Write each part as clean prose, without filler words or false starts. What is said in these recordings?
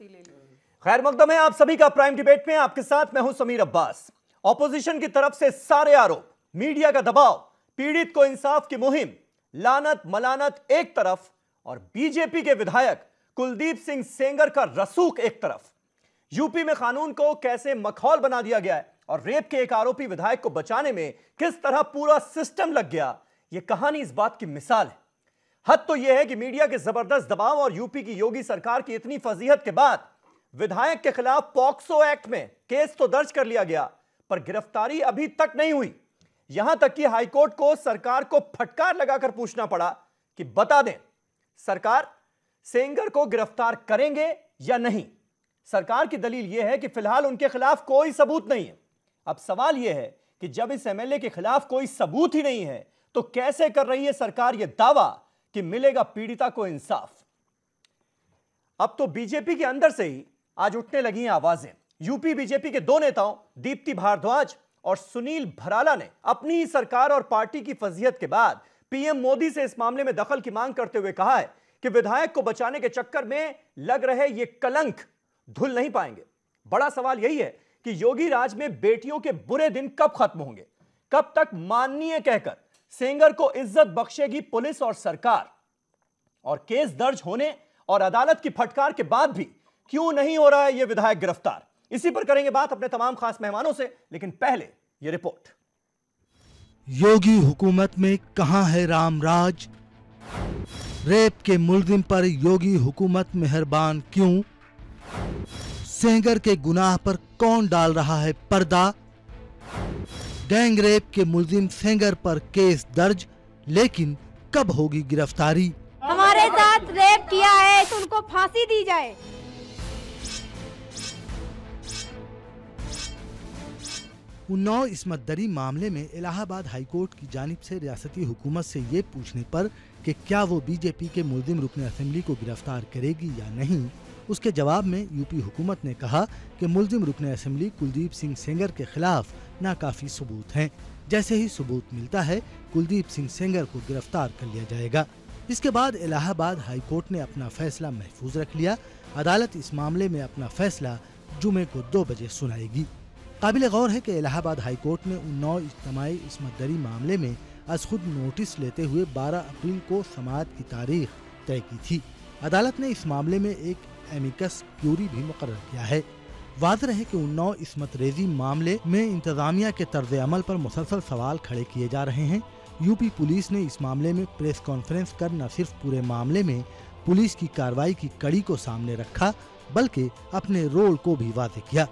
अनुमति ले ली। खैर मकदम है आप सभी का प्राइम डिबेट में, आपके साथ मैं हूं समीर अब्बास। ऑपोजिशन की तरफ से सारे आरोप, मीडिया का दबाव, पीड़ित को इंसाफ की मुहिम, लानत मलानत एक तरफ और बीजेपी के विधायक कुलदीप सिंह सेंगर का रसूख एक तरफ। यूपी में कानून को कैसे मखौल बना दिया गया है और रेप के एक आरोपी विधायक को बचाने में किस तरह पूरा सिस्टम लग गया, यह कहानी इस बात की मिसाल है। हद तो यह है कि मीडिया के जबरदस्त दबाव और यूपी की योगी सरकार की इतनी फजीहत के बाद विधायक के खिलाफ पॉक्सो एक्ट में केस तो दर्ज कर लिया गया, पर गिरफ्तारी अभी तक नहीं हुई। यहां तक कि हाईकोर्ट को सरकार को फटकार लगाकर पूछना पड़ा कि बता दें सरकार सेंगर को गिरफ्तार करेंगे या नहीं। सरकार की दलील यह है कि फिलहाल उनके खिलाफ कोई सबूत नहीं है। अब सवाल यह है कि जब इस एमएलए के खिलाफ कोई सबूत ही नहीं है तो कैसे कर रही है सरकार यह दावा कि मिलेगा पीड़िता को इंसाफ। अब तो बीजेपी के अंदर से ही आज उठने लगी हैं आवाजें। यूपी बीजेपी के दो नेताओं दीप्ति भारद्वाज और सुनील भराला ने अपनी ही सरकार और पार्टी की फजीहत के बाद पीएम मोदी से इस मामले में दखल की मांग करते हुए कहा है कि विधायक को बचाने के चक्कर में लग रहे ये कलंक धुल नहीं पाएंगे। बड़ा सवाल यही है कि योगी राज में बेटियों के बुरे दिन कब खत्म होंगे, कब तक माननीय कहकर सेंगर को इज्जत बख्शेगी पुलिस और सरकार। और केस दर्ज होने और अदालत की फटकार के बाद भी क्यों नहीं हो रहा है यह विधायक गिरफ्तार, इसी पर करेंगे बात अपने तमाम खास मेहमानों से। लेकिन पहले यह रिपोर्ट। योगी हुकूमत में कहां है राम राज? रेप के मुलजिम पर योगी हुकूमत मेहरबान क्यों? सेंगर के गुनाह पर कौन डाल रहा है पर्दा? गैंग रेप के मुलजिम सेंगर पर केस दर्ज, लेकिन कब होगी गिरफ्तारी? हमारे साथ रेप किया है तो उनको फांसी दी जाए। उन्नाव इस्मत दरी मामले में इलाहाबाद हाईकोर्ट की जानिब से रियासती हुकूमत से ये पूछने पर कि क्या वो बीजेपी के मुल्जिम रुकन असेंबली को गिरफ्तार करेगी या नहीं, उसके जवाब में यूपी हुकूमत ने कहा कि मुल्जिम रुकन असेंबली कुलदीप सिंह सेंगर के खिलाफ नाकाफी सबूत हैं। जैसे ही सबूत मिलता है कुलदीप सिंह सेंगर को गिरफ्तार कर लिया जाएगा। इसके बाद इलाहाबाद हाईकोर्ट ने अपना फैसला महफूज रख लिया। अदालत इस मामले में अपना फैसला जुमे को 2 बजे सुनाएगी। काबिल गौर है कि इलाहाबाद हाईकोर्ट ने उन्नाव इज्तिमाई इस्मत दरी मामले में आज खुद नोटिस लेते हुए 12 अप्रैल को समाअत की तारीख तय की थी। अदालत ने इस मामले में एक एमिकस क्यूरी भी मुकर्रर किया है। वाज़ेह है कि उन्नाव इस्मत रेजी मामले में इंतजामिया के तर्ज अमल पर मुसलसल सवाल खड़े किए जा रहे हैं। यूपी पुलिस ने इस मामले में प्रेस कॉन्फ्रेंस कर न सिर्फ पूरे मामले में पुलिस की कार्रवाई की कड़ी को सामने रखा, बल्कि अपने रोल को भी वाज़ेह किया।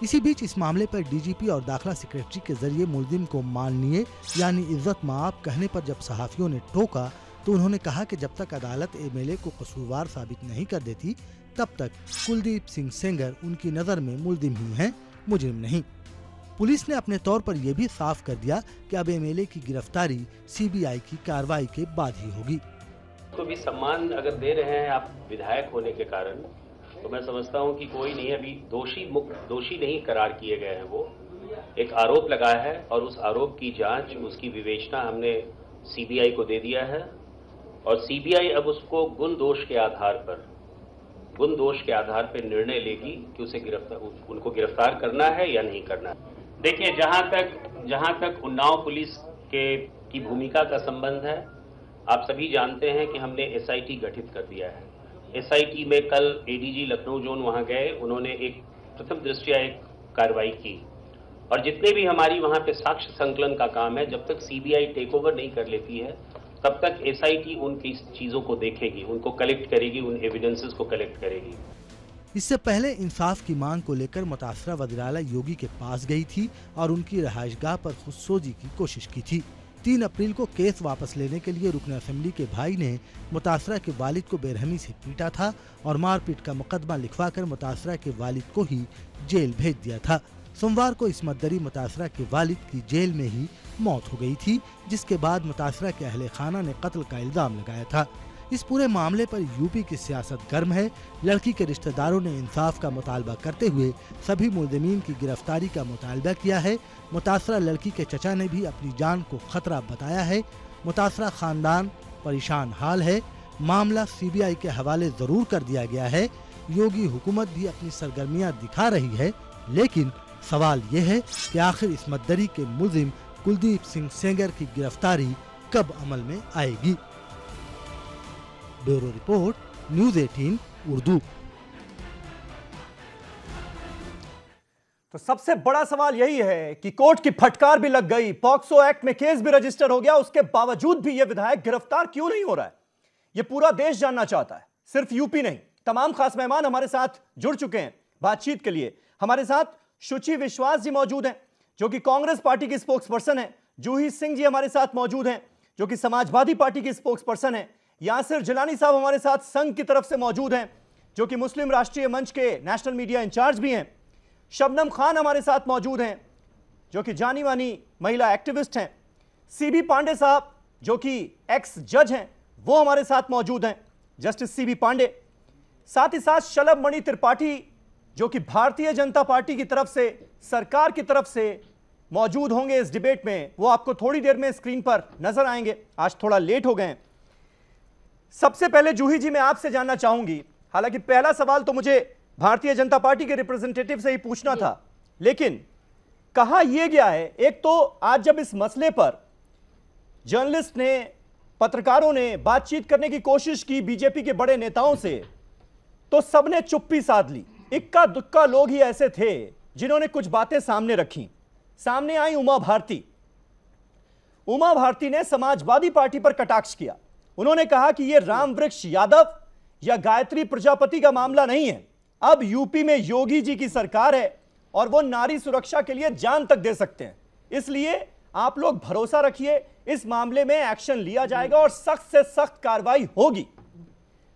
इसी बीच इस मामले पर डीजीपी और दाखिला सेक्रेटरी के जरिए मुल्जिम को माननीय यानी इज्जत माआब कहने पर जब सहाफियों ने टोका तो उन्होंने कहा कि जब तक अदालत एमएलए को कसूरवार साबित नहीं कर देती तब तक कुलदीप सिंह सेंगर उनकी नज़र में मुल्जिम ही हैं, मुजरिम नहीं। पुलिस ने अपने तौर पर यह भी साफ कर दिया कि अब एमएलए की गिरफ्तारी सीबीआई की कार्रवाई के बाद ही होगी। तो भी सम्मान अगर दे रहे हैं आप विधायक होने के कारण, तो मैं समझता हूं कि कोई नहीं, अभी दोषी नहीं करार किए गए हैं। वो एक आरोप लगाया है और उस आरोप की जांच, उसकी विवेचना हमने सीबीआई को दे दिया है और सीबीआई अब उसको गुण दोष के आधार पर निर्णय लेगी कि उनको गिरफ्तार करना है या नहीं करना है। देखिए, जहां तक उन्नाव पुलिस की भूमिका का संबंध है, आप सभी जानते हैं कि हमने एसआईटी गठित कर दिया है। एसआईटी में कल एडीजी लखनऊ जोन वहां गए, उन्होंने एक प्रथम दृष्टया एक कार्रवाई की और जितने भी हमारी वहां पे साक्ष्य संकलन का काम है, जब तक सीबीआई टेक ओवर नहीं कर लेती है तब तक एसआईटी उनकी चीजों को देखेगी, उनको कलेक्ट करेगी, उन एविडेंसेस को कलेक्ट करेगी। इससे पहले इंसाफ की मांग को लेकर मुतासरा वज़ीर-ए-आला योगी के पास गई थी और उनकी रहायशगाह पर खुदसोजी की कोशिश की थी। 3 अप्रैल को केस वापस लेने के लिए रुकन असेंबली के भाई ने मुतासरा के वालिद को बेरहमी से पीटा था और मारपीट का मुकदमा लिखवाकर मुतासरा के वालिद को ही जेल भेज दिया था। सोमवार को इस्मत दरी मुतासरा के वालिद की जेल में ही मौत हो गई थी, जिसके बाद मुतासरा के अहले खाना ने कत्ल का इल्जाम लगाया था। इस पूरे मामले पर यूपी की सियासत गर्म है। लड़की के रिश्तेदारों ने इंसाफ का मुतालबा करते हुए सभी मुल्ज़िमीन की गिरफ्तारी का मुतालबा किया है। मुतासरा लड़की के चचा ने भी अपनी जान को खतरा बताया है। मुतासरा खानदान परेशान हाल है। मामला सीबीआई के हवाले जरूर कर दिया गया है। योगी हुकूमत भी अपनी सरगर्मियां दिखा रही है, लेकिन सवाल यह है कि आखिर इस्मत दरी के मुल्जिम कुलदीप सिंह सेंगर की गिरफ्तारी कब अमल में आएगी। Bureau report, news 18 Urdu. तो सबसे बड़ा सवाल यही है कि कोर्ट की फटकार भी लग गई, पॉक्सो एक्ट में केस भी रजिस्टर हो गया, उसके बावजूद भी यह विधायक गिरफ्तार क्यों नहीं हो रहा है, यह पूरा देश जानना चाहता है, सिर्फ यूपी नहीं। तमाम खास मेहमान हमारे साथ जुड़ चुके हैं बातचीत के लिए। हमारे साथ शुचि विश्वास जी मौजूद हैं, जो कि कांग्रेस पार्टी की स्पोक्स पर्सन है। जूही सिंह जी हमारे साथ मौजूद हैं, जो कि समाजवादी पार्टी की स्पोक्स पर्सन है। यासिर जिलानी साहब हमारे साथ संघ की तरफ से मौजूद हैं, जो कि मुस्लिम राष्ट्रीय मंच के नेशनल मीडिया इंचार्ज भी हैं। शबनम खान हमारे साथ मौजूद हैं, जो कि जानी मानी महिला एक्टिविस्ट हैं। सीबी पांडे साहब, जो कि एक्स जज हैं, वो हमारे साथ मौजूद हैं, जस्टिस सीबी पांडे। साथ ही साथ शलभ मणि त्रिपाठी, जो कि भारतीय जनता पार्टी की तरफ से, सरकार की तरफ से मौजूद होंगे इस डिबेट में। वो आपको थोड़ी देर में स्क्रीन पर नजर आएंगे, आज थोड़ा लेट हो गए। सबसे पहले जूही जी मैं आपसे जानना चाहूंगी, हालांकि पहला सवाल तो मुझे भारतीय जनता पार्टी के रिप्रेजेंटेटिव से ही पूछना था, लेकिन कहा यह गया है, एक तो आज जब इस मसले पर जर्नलिस्ट ने, पत्रकारों ने बातचीत करने की कोशिश की बीजेपी के बड़े नेताओं से, तो सबने चुप्पी साध ली। इक्का दुक्का लोग ही ऐसे थे जिन्होंने कुछ बातें सामने रखी। सामने आई उमा भारती। उमा भारती ने समाजवादी पार्टी पर कटाक्ष किया। उन्होंने कहा कि यह रामवृक्ष यादव या गायत्री प्रजापति का मामला नहीं है, अब यूपी में योगी जी की सरकार है और वो नारी सुरक्षा के लिए जान तक दे सकते हैं, इसलिए आप लोग भरोसा रखिए, इस मामले में एक्शन लिया जाएगा और सख्त से सख्त कार्रवाई होगी।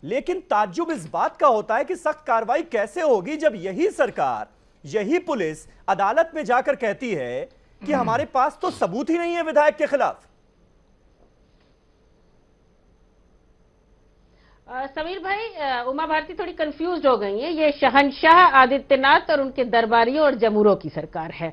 लेकिन ताज्जुब इस बात का होता है कि सख्त कार्रवाई कैसे होगी जब यही सरकार, यही पुलिस अदालत में जाकर कहती है कि हमारे पास तो सबूत ही नहीं है विधायक के खिलाफ। समीर भाई, उमा भारती थोड़ी कंफ्यूज हो गई है। ये शहंशाह आदित्यनाथ और उनके दरबारियों और जमूरों की सरकार है।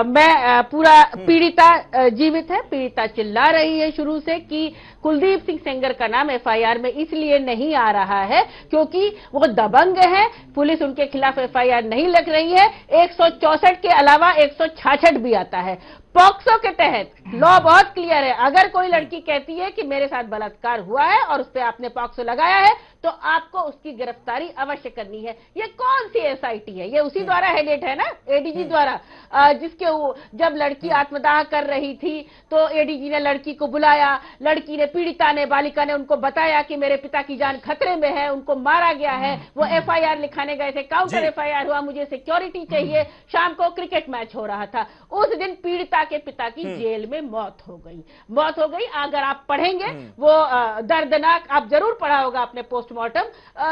मैं पूरा पीड़िता जीवित है, पीड़िता चिल्ला रही है शुरू से कि कुलदीप सिंह सेंगर का नाम एफआईआर में इसलिए नहीं आ रहा है क्योंकि वो दबंग है, पुलिस उनके खिलाफ एफआईआर नहीं लग रही है। 164 के अलावा 166 भी आता है। पॉक्सो के तहत लॉ बहुत क्लियर है, अगर कोई लड़की कहती है कि मेरे साथ बलात्कार हुआ है और उस पर आपने पॉक्सो लगाया है तो आपको उसकी गिरफ्तारी अवश्य करनी है। ये कौन सी एसआईटी है? ये उसी द्वारा हेडेड है ना, एडीजी द्वारा, जिसके जब लड़की आत्मदाह कर रही थी तो एडीजी ने लड़की को बुलाया, लड़की ने, पीड़िता ने, बालिका ने उनको बताया कि मेरे पिता की जान खतरे में है, उनको मारा गया है। वो एफआईआर लिखाने गए थे, काउंटर एफआईआर हुआ, मुझे सिक्योरिटी चाहिए। शाम को क्रिकेट मैच हो रहा था, उस दिन पीड़िता के पिता की जेल में मौत हो गई। मौत हो गई, अगर आप पढ़ेंगे वो दर्दनाक, आप जरूर पढ़ा होगा अपने पोस्टमार्टम,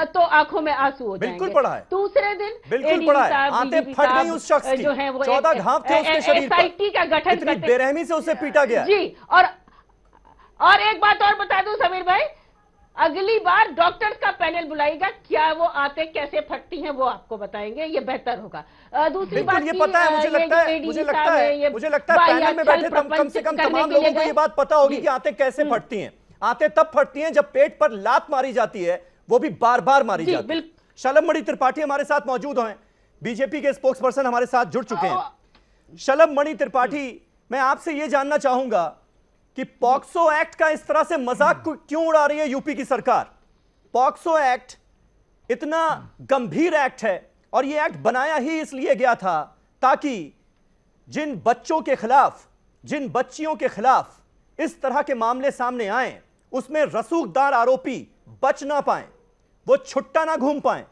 तो आंखों में आंसू हो जाएंगे। बिल्कुल पढ़ा है। दूसरे दिन बिल्कुल पढ़ा है, आंतें फट गई उस शख्स की, जो है वो 14 घाव थे उसके शरीर पर, एसआईटी का गठन इतनी बेरहमी से उसे पीटा गया। जी, और एक बात और बता दूं समीर भाई, अगली बार डॉक्टर्स का पैनल बुलाएगा, क्या वो आते कैसे फटती हैं वो आपको बताएंगे, ये बेहतर होगा। दूसरी बात, ये पता है, मुझे लगता है पैनल में बैठे कम से कम तमाम लोगों को ये बात पता होगी कि आते कैसे फटती हैं। आते तब फटती हैं जब पेट पर लात मारी जाती है, वो भी बार बार मारी जाती है। शलभ मणि त्रिपाठी हमारे साथ मौजूद हैं, बीजेपी के स्पोक्स पर्सन हमारे साथ जुड़ चुके हैं। शलभ मणि त्रिपाठी, मैं आपसे यह जानना चाहूंगा कि पॉक्सो एक्ट का इस तरह से मजाक क्यों उड़ा रही है यूपी की सरकार? पॉक्सो एक्ट इतना गंभीर एक्ट है और यह एक्ट बनाया ही इसलिए गया था ताकि जिन बच्चों के खिलाफ, जिन बच्चियों के खिलाफ इस तरह के मामले सामने आए, उसमें रसूखदार आरोपी बच ना पाए, वो छुट्टा ना घूम पाए,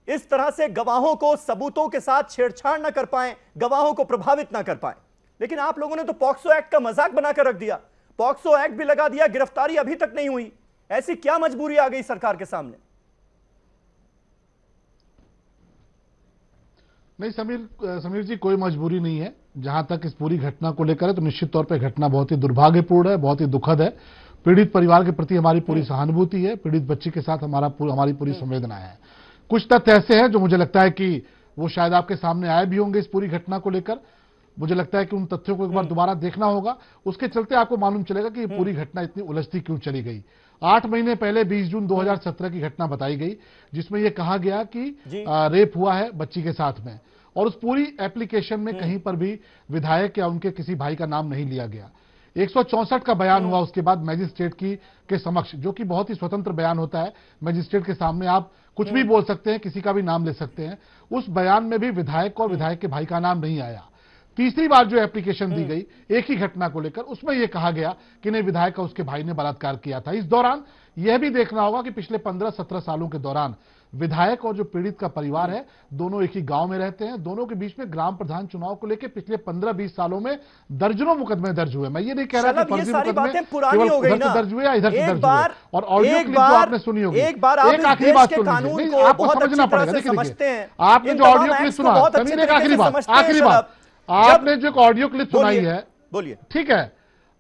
इस तरह से गवाहों को सबूतों के साथ छेड़छाड़ ना कर पाए, गवाहों को प्रभावित ना कर पाए। लेकिन आप लोगों ने तो पॉक्सो एक्ट का मजाक बनाकर रख दिया, पॉक्सो एक्ट भी लगा दिया, गिरफ्तारी अभी तक नहीं हुई। ऐसी क्या मजबूरी आ गई सरकार के सामने? नहीं समीर जी, कोई मजबूरी नहीं है। जहां तक इस पूरी घटना को लेकर है तो निश्चित तौर पे घटना बहुत ही दुर्भाग्यपूर्ण है, बहुत ही दुखद है। पीड़ित परिवार के प्रति हमारी पूरी सहानुभूति है, पीड़ित बच्ची के साथ हमारी पूरी संवेदनाएं हैं। कुछ तथ्य ऐसे हैं जो मुझे लगता है कि वो शायद आपके सामने आए भी होंगे इस पूरी घटना को लेकर। मुझे लगता है कि उन तथ्यों को एक बार दोबारा देखना होगा, उसके चलते आपको मालूम चलेगा कि ये पूरी घटना इतनी उलझती क्यों चली गई। 8 महीने पहले 20 जून 2017 की घटना बताई गई, जिसमें यह कहा गया कि रेप हुआ है बच्ची के साथ में, और उस पूरी एप्लीकेशन में कहीं पर भी विधायक या उनके किसी भाई का नाम नहीं लिया गया। 164 का बयान हुआ उसके बाद मैजिस्ट्रेट के समक्ष, जो कि बहुत ही स्वतंत्र बयान होता है। मैजिस्ट्रेट के सामने आप कुछ भी बोल सकते हैं, किसी का भी नाम ले सकते हैं। उस बयान में भी विधायक और विधायक के भाई का नाम नहीं आया। तीसरी बार जो एप्लीकेशन दी गई एक ही घटना को लेकर, उसमें यह कहा गया कि नहीं, विधायक का उसके भाई ने बलात्कार किया था। इस दौरान यह भी देखना होगा कि पिछले 15-17 सालों के दौरान विधायक और जो पीड़ित का परिवार है, दोनों एक ही गांव में रहते हैं। दोनों के बीच में ग्राम प्रधान चुनाव को लेकर पिछले 15-20 सालों में दर्जनों मुकदमे दर्ज हुए। मैं ये नहीं कह रहा कि फर्जी मुकदमे केवल उधर से दर्ज हुए या इधर से दर्ज हुए। और ऑडियो क्लिप जो आपने सुनी होगी, एक आखिरी बात सुन लीजिए, आपको समझना पड़ेगा। देखिए, आपने जो ऑडियो क्लिप सुना, आखिरी बात, आपने जो ऑडियो क्लिप सुनाई है, बोलिए, ठीक है,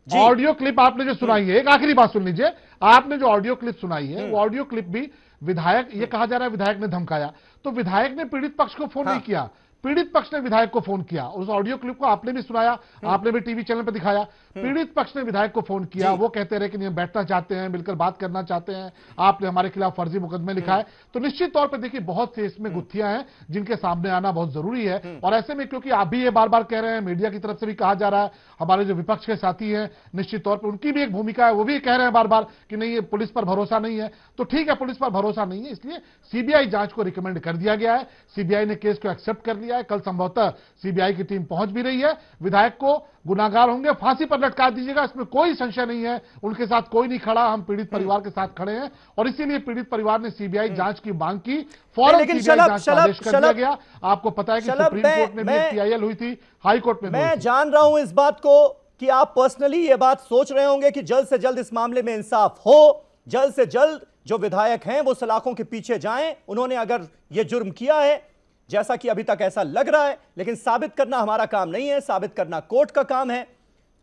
ऑडियो क्लिप आपने जो सुनाई है, एक आखिरी बात सुन लीजिए, आपने जो ऑडियो क्लिप सुनाई है, वो ऑडियो क्लिप भी विधायक, ये कहा जा रहा है विधायक ने धमकाया, तो विधायक ने पीड़ित पक्ष को फोन नहीं किया, पीड़ित पक्ष ने विधायक को फोन किया। उस ऑडियो क्लिप को आपने भी सुनाया, आपने भी टीवी चैनल पर दिखाया। पीड़ित पक्ष ने विधायक को फोन किया, वो कहते रहे कि नहीं, बैठना चाहते हैं, मिलकर बात करना चाहते हैं, आपने हमारे खिलाफ फर्जी मुकदमे लिखा है। तो निश्चित तौर पर देखिए, बहुत से इसमें गुत्थियां हैं जिनके सामने आना बहुत जरूरी है। और ऐसे में क्योंकि आप भी ये बार बार कह रहे हैं, मीडिया की तरफ से भी कहा जा रहा है, हमारे जो विपक्ष के साथी हैं निश्चित तौर पर उनकी भी एक भूमिका है, वो भी कह रहे हैं बार बार कि नहीं, ये पुलिस पर भरोसा नहीं है। तो ठीक है, पुलिस पर भरोसा नहीं है, इसलिए सीबीआई जांच को रिकमेंड कर दिया गया है। सीबीआई ने केस को एक्सेप्ट कर लिया है। कल संभवतः सीबीआई की टीम पहुंच भी रही है। विधायक को गुनाहगार होंगे, फांसी पर लटका दीजिएगा, इसमें कोई संशय नहीं है। उनके साथ कोई नहीं खड़ा, हम पीड़ित परिवार के साथ खड़े हैं, और इसीलिए पीड़ित परिवार ने सीबीआई जांच की मांग की। फौरन सीबीआई जांच का आदेश कर दिया गया। आपको पता है कि सुप्रीम कोर्ट में भी पीआईएल हुई थी, हाई कोर्ट में। मैं जान रहा हूं इस बात को कि आप पर्सनली ये बात सोच रहे होंगे कि जल्द से जल्द इस मामले में इंसाफ हो, जल्द से जल्द जो विधायक हैं वो सलाखों के पीछे जाएं। उन्होंने अगर ये जुर्म किया है, जैसा कि अभी तक ऐसा लग रहा है, लेकिन साबित करना हमारा काम नहीं है, साबित करना कोर्ट का काम है,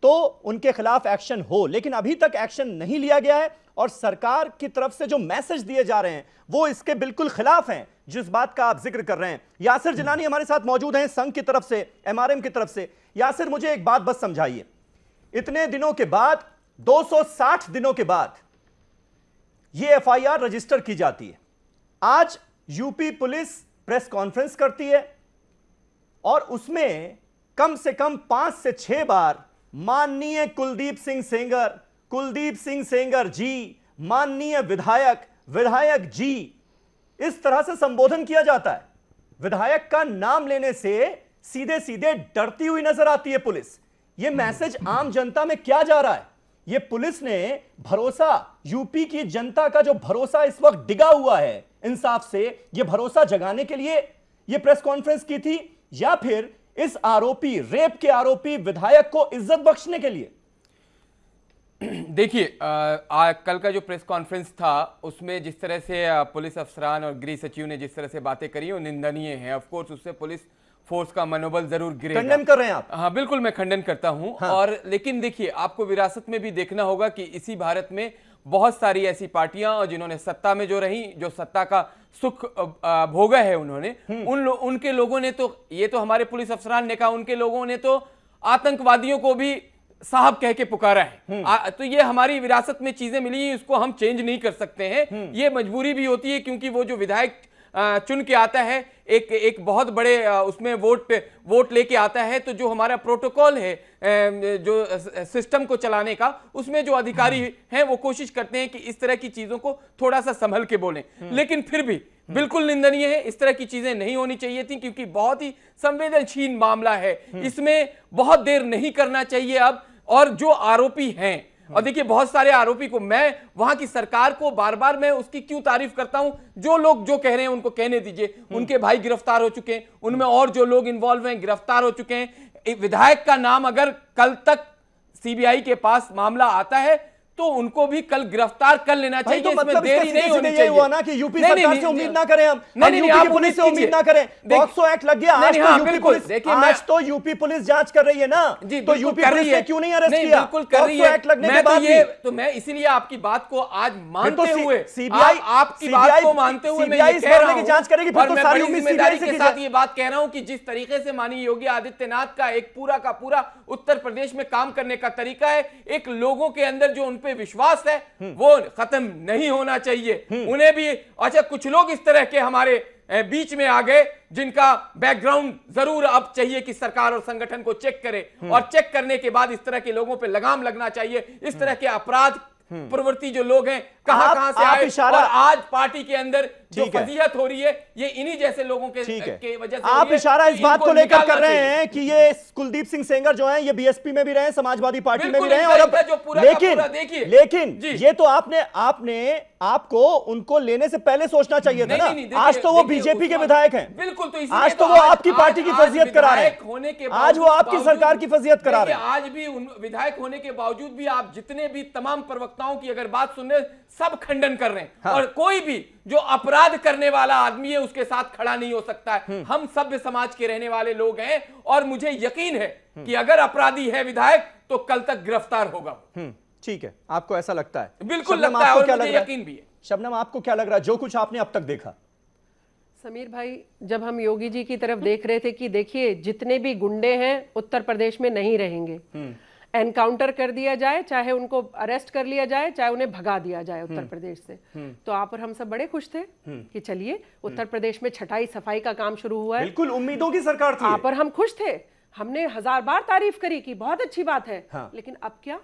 तो उनके खिलाफ एक्शन हो। लेकिन अभी तक एक्शन नहीं लिया गया है, और सरकार की तरफ से जो मैसेज दिए जा रहे हैं वो इसके बिल्कुल खिलाफ हैं, जिस बात का आप जिक्र कर रहे हैं। यासिर जिलानी हमारे साथ मौजूद हैं, संघ की तरफ से, एमआरएम की तरफ से। यासिर, मुझे एक बात बस समझाइए, इतने दिनों के बाद, 260 दिनों के बाद ये एफआईआर रजिस्टर की जाती है। आज यूपी पुलिस प्रेस कॉन्फ्रेंस करती है और उसमें कम से कम 5 से 6 बार माननीय कुलदीप सिंह सेंगर जी, माननीय विधायक जी, इस तरह से संबोधन किया जाता है। विधायक का नाम लेने से सीधे सीधे डरती हुई नजर आती है पुलिस। यह मैसेज आम जनता में क्या जा रहा है? यह पुलिस ने भरोसा, यूपी की जनता का जो भरोसा इस वक्त डिगा हुआ है इंसाफ से, यह भरोसा जगाने के लिए यह प्रेस कॉन्फ्रेंस की थी, या फिर इस आरोपी, रेप के आरोपी विधायक को इज्जत बख्शने के लिए? देखिए, कल का जो प्रेस कॉन्फ्रेंस था उसमें जिस तरह से पुलिस अफसरान और गृह सचिव ने जिस तरह से बातें करी वो निंदनीय है। ऑफ कोर्स उससे पुलिस फोर्स का मनोबल जरूर गिरेगा। खंडन कर रहे हैं आप? हाँ, बिल्कुल मैं खंडन करता हूं। हाँ। और लेकिन देखिए, आपको विरासत में भी देखना होगा कि इसी भारत में बहुत सारी ऐसी पार्टियां और जिन्होंने सत्ता में जो रही, जो सत्ता का सुख भोगा है उन्होंने, उनके लोगों ने तो, ये तो हमारे पुलिस अफसरान ने कहा, उनके लोगों ने तो आतंकवादियों को भी साहब कह के पुकारा है। तो ये हमारी विरासत में चीजें मिली, इसको हम चेंज नहीं कर सकते हैं। ये मजबूरी भी होती है, क्योंकि वो जो विधायक चुन के आता है, एक बहुत बड़े उसमें वोट लेके आता है, तो जो हमारा प्रोटोकॉल है जो सिस्टम को चलाने का, उसमें जो अधिकारी हैं वो कोशिश करते हैं कि इस तरह की चीजों को थोड़ा सा संभल के बोलें। लेकिन फिर भी बिल्कुल निंदनीय है, इस तरह की चीजें नहीं होनी चाहिए थी, क्योंकि बहुत ही संवेदनशील मामला है, इसमें बहुत देर नहीं करना चाहिए अब। और जो आरोपी हैं, और देखिए बहुत सारे आरोपी को, मैं वहां की सरकार को बार बार मैं उसकी क्यों तारीफ करता हूं, जो लोग जो कह रहे हैं उनको कहने दीजिए। उनके भाई गिरफ्तार हो चुके हैं, उनमें और जो लोग इन्वॉल्व हैं गिरफ्तार हो चुके हैं। एक विधायक का नाम अगर कल तक सीबीआई के पास मामला आता है तो उनको भी कल गिरफ्तार कर लेना चाहिए। तो इसमें मतलब देरी नहीं होनी चाहिए। हुआ ना कि यूपी सरकार से उम्मीद ना करें, हम यूपी की पुलिस से उम्मीद ना करें। पॉक्सो एक्ट लग गया, आज तो यूपी पुलिस, आज तो यूपी पुलिस जांच कर रही है ना, तो यूपी पुलिस ने क्यों नहीं अरेस्ट किया? बिल्कुल कर रही है। एक्ट लगने के बाद भी तो मैं इसीलिए आपकी बात को आज मानते हुए, सीबीआई आपकी बात को मानते हुए मैं ये कह रहा हूं, जांच करेगी, फिर तो सारी उम्मीद जिम्मेदारी के साथ ये बात कह रहा हूं कि जिस तरीके से माननीय योगी आदित्यनाथ का एक पूरा का पूरा उत्तर प्रदेश में काम करने का तरीका है, एक लोगों के अंदर जो उन पे विश्वास है वो खत्म नहीं होना चाहिए। उन्हें भी अच्छा, कुछ लोग इस तरह के हमारे बीच में आ गए जिनका बैकग्राउंड जरूर अब चाहिए कि सरकार और संगठन को चेक करे, और चेक करने के बाद इस तरह के लोगों पे लगाम लगना चाहिए। इस तरह के अपराध प्रवृत्ति जो लोग हैं कहां से आए, और आज पार्टी के अंदर जो फजीहत हो रही है ये इन्हीं जैसे लोगों के वजह से आप इशारा इस बात को लेकर कर रहे हैं कि ये कुलदीप सिंह सेंगर जो हैं ये बीएसपी में भी रहे, समाजवादी पार्टी में भी रहे, और अब लेकिन ये तो आपको उनको लेने से पहले सोचना चाहिए था ना। आज तो वो बीजेपी के विधायक हैं, बिल्कुल, तो आज तो वो आपकी पार्टी की फजीहत करा रहे हैं, आज वो आपकी सरकार की फजीहत करा रहे हैं। आज भी विधायक होने के बावजूद भी आप जितने भी तमाम प्रवक्ताओं की अगर बात सुन रहे, सब खंडन कर रहे हैं। हाँ। और कोई भी जो अपराध करने वाला आदमी है उसके साथ खड़ा नहीं हो सकता है। हम सभ्य समाज के रहने वाले लोग हैं, और मुझे यकीन है कि अगर अपराधी है विधायक तो कल तक गिरफ्तार होगा। ठीक है, आपको ऐसा लगता है? बिल्कुल लगता है, और मुझे यकीन भी है। शबनम, आपको क्या लग रहा है जो कुछ आपने अब तक देखा? समीर भाई, जब हम योगी जी की तरफ देख रहे थे कि देखिए जितने भी गुंडे हैं उत्तर प्रदेश में नहीं रहेंगे, एनकाउंटर कर दिया जाए, चाहे उनको अरेस्ट कर लिया जाए, चाहे उन्हें भगा दिया जाए उत्तर प्रदेश से, तो आप और हम सब बड़े खुश थे कि चलिए उत्तर प्रदेश में छटाई सफाई का काम शुरू हुआ है। बिल्कुल उम्मीदों की सरकार थी, आप और हम खुश थे, हमने 1000 बार तारीफ करी कि बहुत अच्छी बात है। हाँ। लेकिन अब क्या,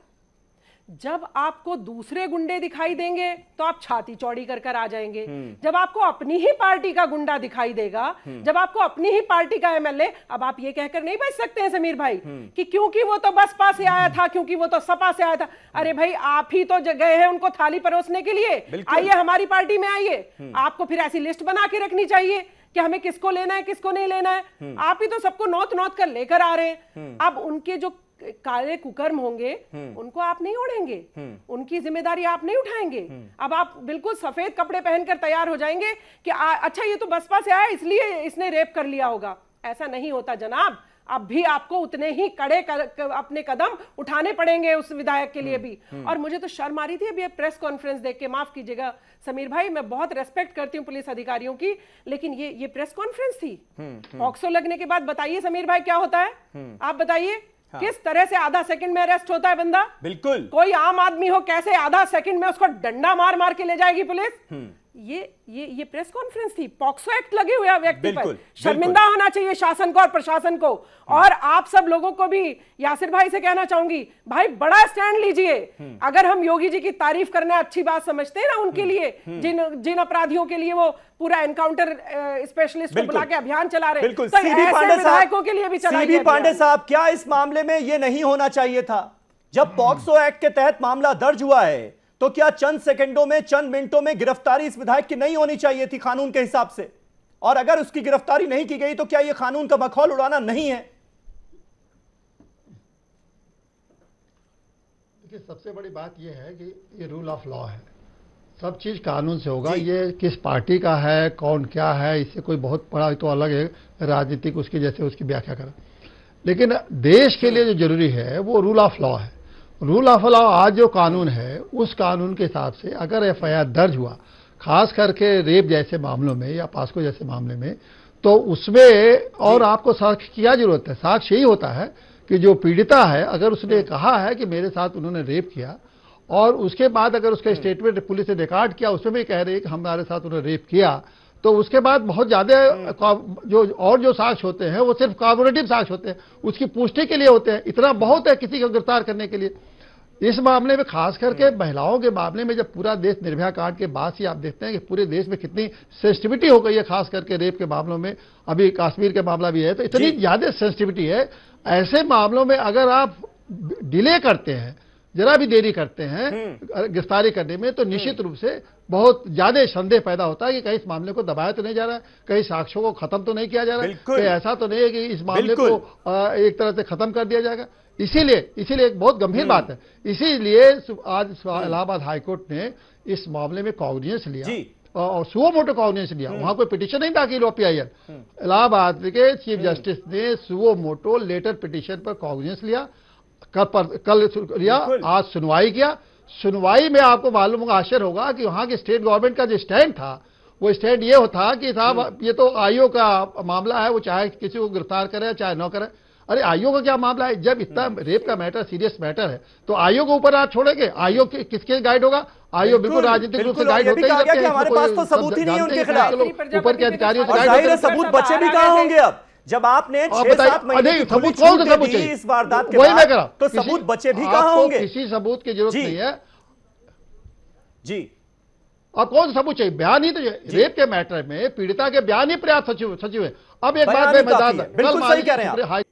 जब आपको दूसरे गुंडे दिखाई देंगे तो आप छाती चौड़ी कर कर आ जाएंगे। जब आपको अपनी ही पार्टी का गुंडा दिखाई देगा, जब आपको अपनी ही पार्टी का एमएलए, अब आप ये कहकर नहीं बच सकते हैं समीर भाई कि क्योंकि वो तो बसपा से आया था, क्योंकि वो तो सपा से आया था। अरे भाई, आप ही तो गए हैं उनको थाली परोसने के लिए, आइए हमारी पार्टी में आइए। आपको फिर ऐसी लिस्ट बना के रखनी चाहिए कि हमें किसको लेना है किसको नहीं लेना है। आप ही तो सबको नौत नौत कर लेकर आ रहे हैं। अब उनके जो काले कुकर्म होंगे उनको आप नहीं ओढ़ेंगे, उनकी जिम्मेदारी आप नहीं उठाएंगे। अब आप बिल्कुल सफेद कपड़े पहनकर तैयार हो जाएंगे कि अच्छा ये तो बसपा से आया इसलिए इसने रेप कर लिया होगा। ऐसा नहीं होता जनाब, अब भी आपको उतने ही कड़े अपने कदम उठाने पड़ेंगे उस विधायक के लिए भी। और मुझे तो शर्म आ रही थी अभी प्रेस कॉन्फ्रेंस देख के, माफ कीजिएगा समीर भाई, मैं बहुत रेस्पेक्ट करती हूँ पुलिस अधिकारियों की, लेकिन ये प्रेस कॉन्फ्रेंस थी। पॉक्सो लगने के बाद बताइए समीर भाई क्या होता है, आप बताइए। हाँ। किस तरह से आधा सेकंड में अरेस्ट होता है बंदा? बिल्कुल, कोई आम आदमी हो कैसे आधा सेकंड में उसको डंडा मार मार के ले जाएगी पुलिस? ये प्रेस कॉन्फ्रेंस थी, पॉक्सो एक्ट लगे हुए व्यक्ति पर। शर्मिंदा होना चाहिए शासन को और प्रशासन को। और आप सब लोगों को भी यासिर भाई से कहना चाहूंगी, भाई बड़ा स्टैंड लीजिए। अगर हम योगी जी की तारीफ करना अच्छी बात समझते हैं ना उनके लिए, जिन अपराधियों के लिए वो पूरा एनकाउंटर स्पेशलिस्ट को बुला के अभियान चला रहे हैं, तो ऐसे विधायकों के लिए भी चलाइए। सीबी पांडे साहब, क्या इस मामले में ये नहीं होना चाहिए था? जब पॉक्सो एक्ट के तहत मामला दर्ज हुआ है तो क्या चंद सेकंडों में, चंद मिनटों में गिरफ्तारी इस विधायक की नहीं होनी चाहिए थी कानून के हिसाब से? और अगर उसकी गिरफ्तारी नहीं की गई तो क्या यह कानून का मखौल उड़ाना नहीं है? देखिए, सबसे बड़ी बात यह है कि ये रूल ऑफ लॉ है, सब चीज कानून से होगा। ये किस पार्टी का है, कौन क्या है, इससे कोई बहुत बड़ा तो अलग है राजनीतिक उसकी जैसे उसकी व्याख्या करें, लेकिन देश के लिए जो जरूरी है वो रूल ऑफ लॉ है। रूल ऑफ लॉ आज जो कानून है उस कानून के हिसाब से अगर एफआईआर दर्ज हुआ, खास करके रेप जैसे मामलों में या पास्को जैसे मामले में, तो उसमें और आपको साक्ष्य की क्या जरूरत है? साक्ष्य यही होता है कि जो पीड़िता है अगर उसने कहा है कि मेरे साथ उन्होंने रेप किया, और उसके बाद अगर उसका स्टेटमेंट पुलिस ने रिकॉर्ड किया उसमें भी कह रहे हैं कि हमारे साथ उन्होंने रेप किया, तो उसके बाद बहुत ज्यादा जो साक्ष्य होते हैं वो सिर्फ कॉर्पोरेटिव साक्ष्य होते हैं, उसकी पुष्टि के लिए होते हैं। इतना बहुत है किसी को गिरफ्तार करने के लिए। इस मामले में खास करके महिलाओं के मामले में जब पूरा देश निर्भया कांड के बाद ही आप देखते हैं कि पूरे देश में कितनी सेंसिटिविटी हो गई है, खास करके रेप के मामलों में, अभी कश्मीर के मामला भी है, तो इतनी ज्यादा सेंसिटिविटी है। ऐसे मामलों में अगर आप डिले करते हैं, जरा भी देरी करते हैं गिरफ्तारी करने में, तो निश्चित रूप से बहुत ज्यादा संदेह पैदा होता है कि कहीं इस मामले को दबाया तो नहीं जा रहा है, कहीं साक्ष्यों को खत्म तो नहीं किया जा रहा है, कहीं ऐसा तो नहीं है कि इस मामले को एक तरह से खत्म कर दिया जाएगा। इसीलिए एक बहुत गंभीर बात है। इसीलिए आज इलाहाबाद हाईकोर्ट ने इस मामले में कॉग्निजेंस लिया और सुओ मोटो कॉग्निजेंस लिया। वहां कोई पिटीशन नहीं दाखिल हुआ PIL। इलाहाबाद के चीफ जस्टिस ने सुओ मोटो लेटर पिटीशन पर कॉग्निजेंस लिया, कल लिया, आज सुनवाई किया। सुनवाई में आपको मालूम होगा, आश्चर्य होगा कि वहां के स्टेट गवर्नमेंट का जो स्टैंड था वो स्टैंड ये था कि साहब ये तो आयोग का मामला है, वो चाहे किसी को गिरफ्तार करे चाहे न करे। अरे आयोग का क्या मामला है? जब इतना रेप का मैटर सीरियस मैटर है तो आयोग के ऊपर आप छोड़ेंगे? आयोग किसके गाइड होगा? आयोग बिल्कुल राजनीतिक रूप से गाइड होते हैं। हमारे पास तो सबूत ही नहीं है उनके खिलाफ, ऊपर के अधिकारियों से गाइड होते हैं। सबूत बचे भी कहां होंगे अब? जब आपने 6-7 महीने की सबूत कौन सा सबूत चाहिए इस वारदात के बाद, तो सबूत बचे भी कहां होंगे? किसी सबूत की जरूरत नहीं है जी। अब कौन सा सबूत चाहिए? बयान ही तो रेप के मैटर में पीड़िता के बयान ही पर्याप्त सचिव है। अब एक बात बिल्कुल सही कह रहे हैं।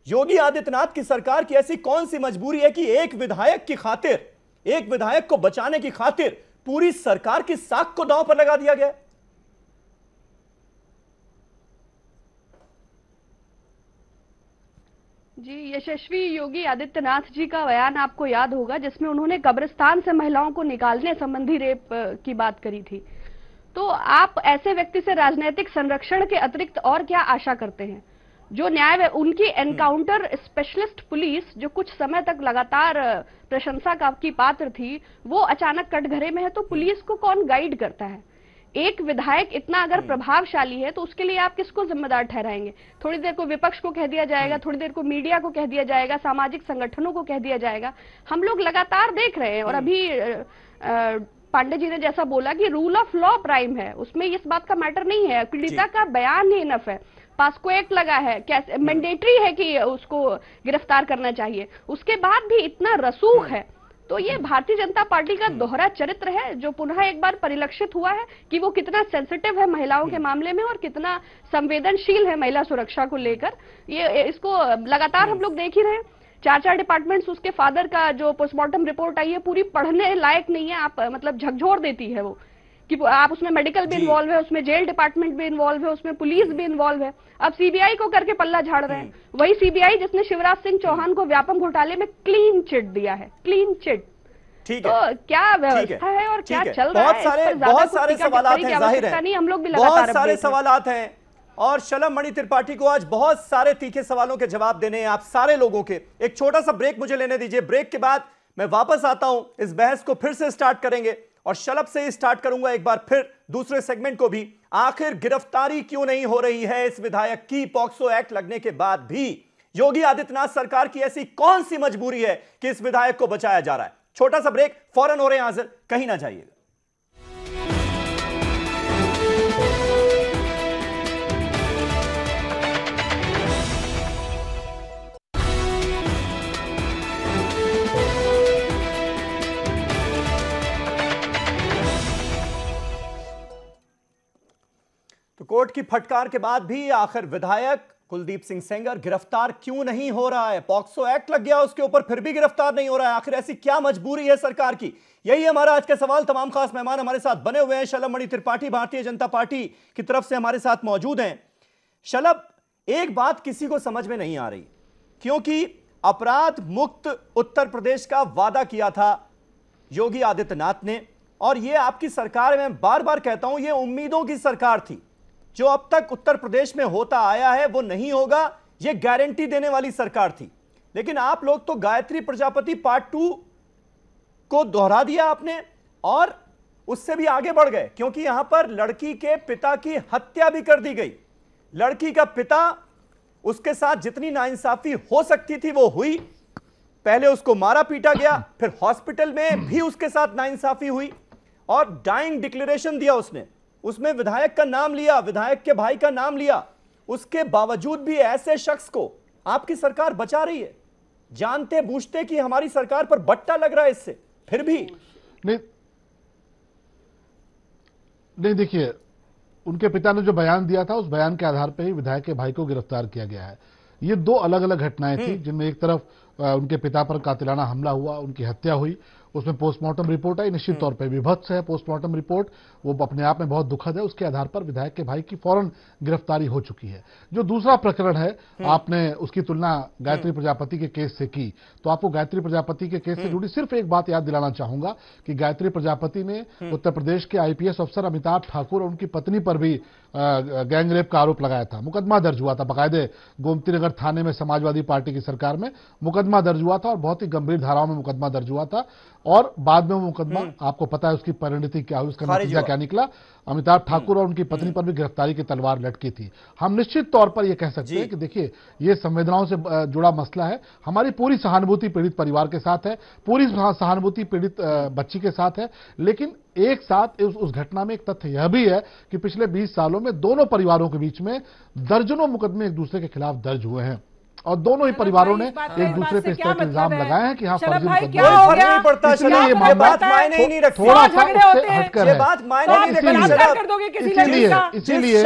योगी आदित्यनाथ की सरकार की ऐसी कौन सी मजबूरी है कि एक विधायक की खातिर, एक विधायक को बचाने की खातिर पूरी सरकार की साख को दांव पर लगा दिया गया? जी, यशस्वी योगी आदित्यनाथ जी का बयान आपको याद होगा जिसमें उन्होंने कब्रिस्तान से महिलाओं को निकालने संबंधी रेप की बात करी थी। तो आप ऐसे व्यक्ति से राजनीतिक संरक्षण के अतिरिक्त और क्या आशा करते हैं? जो न्याय उनकी एनकाउंटर स्पेशलिस्ट पुलिस जो कुछ समय तक लगातार प्रशंसा की पात्र थी, वो अचानक कटघरे में है तो पुलिस को कौन गाइड करता है? एक विधायक इतना अगर प्रभावशाली है तो उसके लिए आप किसको जिम्मेदार ठहराएंगे? थोड़ी देर को विपक्ष को कह दिया जाएगा, थोड़ी देर को मीडिया को कह दिया जाएगा, सामाजिक संगठनों को कह दिया जाएगा। हम लोग लगातार देख रहे हैं। और अभी पांडे जी ने जैसा बोला कि रूल ऑफ लॉ प्राइम है, उसमें इस बात का मैटर नहीं है, पीड़िता का बयान ही इनफ है। पास्को एक्ट लगा है, कैसे मैंडेटरी है कि उसको गिरफ्तार करना चाहिए, उसके बाद भी इतना रसूख है। तो ये भारतीय जनता पार्टी का दोहरा चरित्र है जो पुनः एक बार परिलक्षित हुआ है कि वो कितना सेंसिटिव है महिलाओं के मामले में और कितना संवेदनशील है महिला सुरक्षा को लेकर। ये इसको लगातार हम लोग देख ही रहे हैं। 4 डिपार्टमेंट्स, उसके फादर का जो पोस्टमार्टम रिपोर्ट आई है पूरी पढ़ने लायक नहीं है। आप मतलब झकझोर देती है वो कि आप उसमें मेडिकल भी इन्वॉल्व है, उसमें जेल डिपार्टमेंट भी इन्वॉल्व है, उसमें पुलिस भी इन्वॉल्व है। अब सीबीआई को करके पल्ला झाड़ रहे हैं। वही सीबीआई जिसने शिवराज सिंह चौहान को व्यापम घोटाले में क्लीन चिट दिया है, क्लीन चिट। ठीक है, तो क्या व्यवस्था है और क्या चल रहा है? बहुत सारे सवालात हैं, जाहिर है नहीं, हम लोग भी बहुत सारे सवालात हैं और शलभ मणि त्रिपाठी को आज बहुत सारे तीखे सवालों के जवाब देने हैं आप सारे लोगों के। एक छोटा सा ब्रेक मुझे लेने दीजिए, ब्रेक के बाद मैं वापस आता हूं, इस बहस को फिर से स्टार्ट करेंगे और शलभ से ही स्टार्ट करूंगा एक बार फिर दूसरे सेगमेंट को भी। आखिर गिरफ्तारी क्यों नहीं हो रही है इस विधायक की? पॉक्सो एक्ट लगने के बाद भी योगी आदित्यनाथ सरकार की ऐसी कौन सी मजबूरी है कि इस विधायक को बचाया जा रहा है? छोटा सा ब्रेक, फौरन हो रहे हैं हाजिर, कहीं ना जाइएगा। तो कोर्ट की फटकार के बाद भी आखिर विधायक कुलदीप सिंह सेंगर गिरफ्तार क्यों नहीं हो रहा है? पॉक्सो एक्ट लग गया उसके ऊपर, फिर भी गिरफ्तार नहीं हो रहा है। आखिर ऐसी क्या मजबूरी है सरकार की? यही हमारा आज का सवाल। तमाम खास मेहमान हमारे साथ बने हुए हैं। शलभ मणि त्रिपाठी भारतीय जनता पार्टी की तरफ से हमारे साथ मौजूद हैं। शलभ, एक बात किसी को समझ में नहीं आ रही, क्योंकि अपराध मुक्त उत्तर प्रदेश का वादा किया था योगी आदित्यनाथ ने, और यह आपकी सरकार, मैं बार बार कहता हूं, यह उम्मीदों की सरकार थी। जो अब तक उत्तर प्रदेश में होता आया है वो नहीं होगा, यह गारंटी देने वाली सरकार थी। लेकिन आप लोग तो गायत्री प्रजापति पार्ट 2 को दोहरा दिया आपने और उससे भी आगे बढ़ गए, क्योंकि यहां पर लड़की के पिता की हत्या भी कर दी गई। लड़की का पिता, उसके साथ जितनी नाइंसाफी हो सकती थी वो हुई। पहले उसको मारा पीटा गया, फिर हॉस्पिटल में भी उसके साथ नाइंसाफी हुई और डाइंग डिक्लेरेशन दिया उसने, उसमें विधायक का नाम लिया, विधायक के भाई का नाम लिया। उसके बावजूद भी ऐसे शख्स को आपकी सरकार बचा रही है, जानते बूझते कि हमारी सरकार पर बट्टा लग रहा है इससे, फिर भी नहीं। देखिए, उनके पिता ने जो बयान दिया था उस बयान के आधार पर ही विधायक के भाई को गिरफ्तार किया गया है। ये दो अलग अलग घटनाएं थी जिनमें एक तरफ उनके पिता पर कातिलाना हमला हुआ, उनकी हत्या हुई, उसमें पोस्टमार्टम रिपोर्ट आई, निश्चित तौर पर विभत्स है पोस्टमार्टम रिपोर्ट, वो अपने आप में बहुत दुखद है। उसके आधार पर विधायक के भाई की फौरन गिरफ्तारी हो चुकी है। जो दूसरा प्रकरण है, आपने उसकी तुलना गायत्री प्रजापति के केस से की, तो आपको गायत्री प्रजापति के केस से जुड़ी सिर्फ एक बात याद दिलाना चाहूंगा कि गायत्री प्रजापति ने उत्तर प्रदेश के आईपीएस अफसर अमिताभ ठाकुर और उनकी पत्नी पर भी गैंगरेप का आरोप लगाया था। मुकदमा दर्ज हुआ था, बाकायदे गोमती नगर थाने में समाजवादी पार्टी की सरकार में मुकदमा दर्ज हुआ था और बहुत ही गंभीर धाराओं में मुकदमा दर्ज हुआ था। और बाद में वो मुकदमा, आपको पता है उसकी परिणति क्या हुई, उसका नतीजा क्या निकला। अमिताभ ठाकुर और उनकी पत्नी पर भी गिरफ्तारी की तलवार लटकी थी। हम निश्चित तौर पर यह कह सकते हैं कि देखिए, ये संवेदनाओं से जुड़ा मसला है। हमारी पूरी सहानुभूति पीड़ित परिवार के साथ है, पूरी सहानुभूति पीड़ित बच्ची के साथ है, लेकिन एक साथ उस घटना में एक तथ्य यह भी है कि पिछले 20 सालों में दोनों परिवारों के बीच में दर्जनों मुकदमे एक दूसरे के खिलाफ दर्ज हुए हैं और दोनों ही परिवारों ने एक दूसरे पे इस तरह के इल्जाम लगाए हैं कि हाँ फर्जी मुकदमा नहीं पड़ता। इसलिए ये मामला थोड़ा सा उससे हटकर है। इसीलिए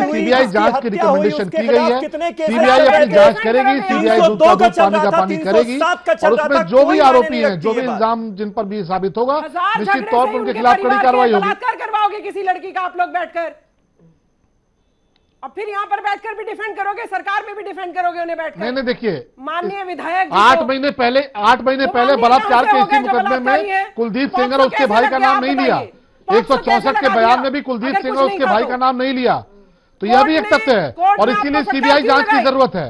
सीबीआई जांच की रिकमेंडेशन की गई है। सीबीआई अपनी जांच करेगी, सीबीआई दूध का दूध पानी का पानी करेगी और उसमें जो भी आरोपी हैं, जो भी इल्जाम जिन पर भी साबित होगा, निश्चित तौर पर उनके खिलाफ कड़ी कार्रवाई होगी। करवाओगे किसी लड़की का आप लोग बैठकर, और फिर यहाँ पर बैठकर भी डिफेंड करोगे, सरकार में भी डिफेंड करोगे उन्हें बैठकर। नहीं देखिए, माननीय विधायक 8 महीने पहले बलात्कार के इसी मुकदमे में कुलदीप सेंगर और उसके भाई का नाम नहीं लिया। 164 के बयान में भी कुलदीप सेंगर और उसके भाई का नाम नहीं लिया, तो यह भी एक तथ्य है और इसीलिए सीबीआई जांच की जरूरत है।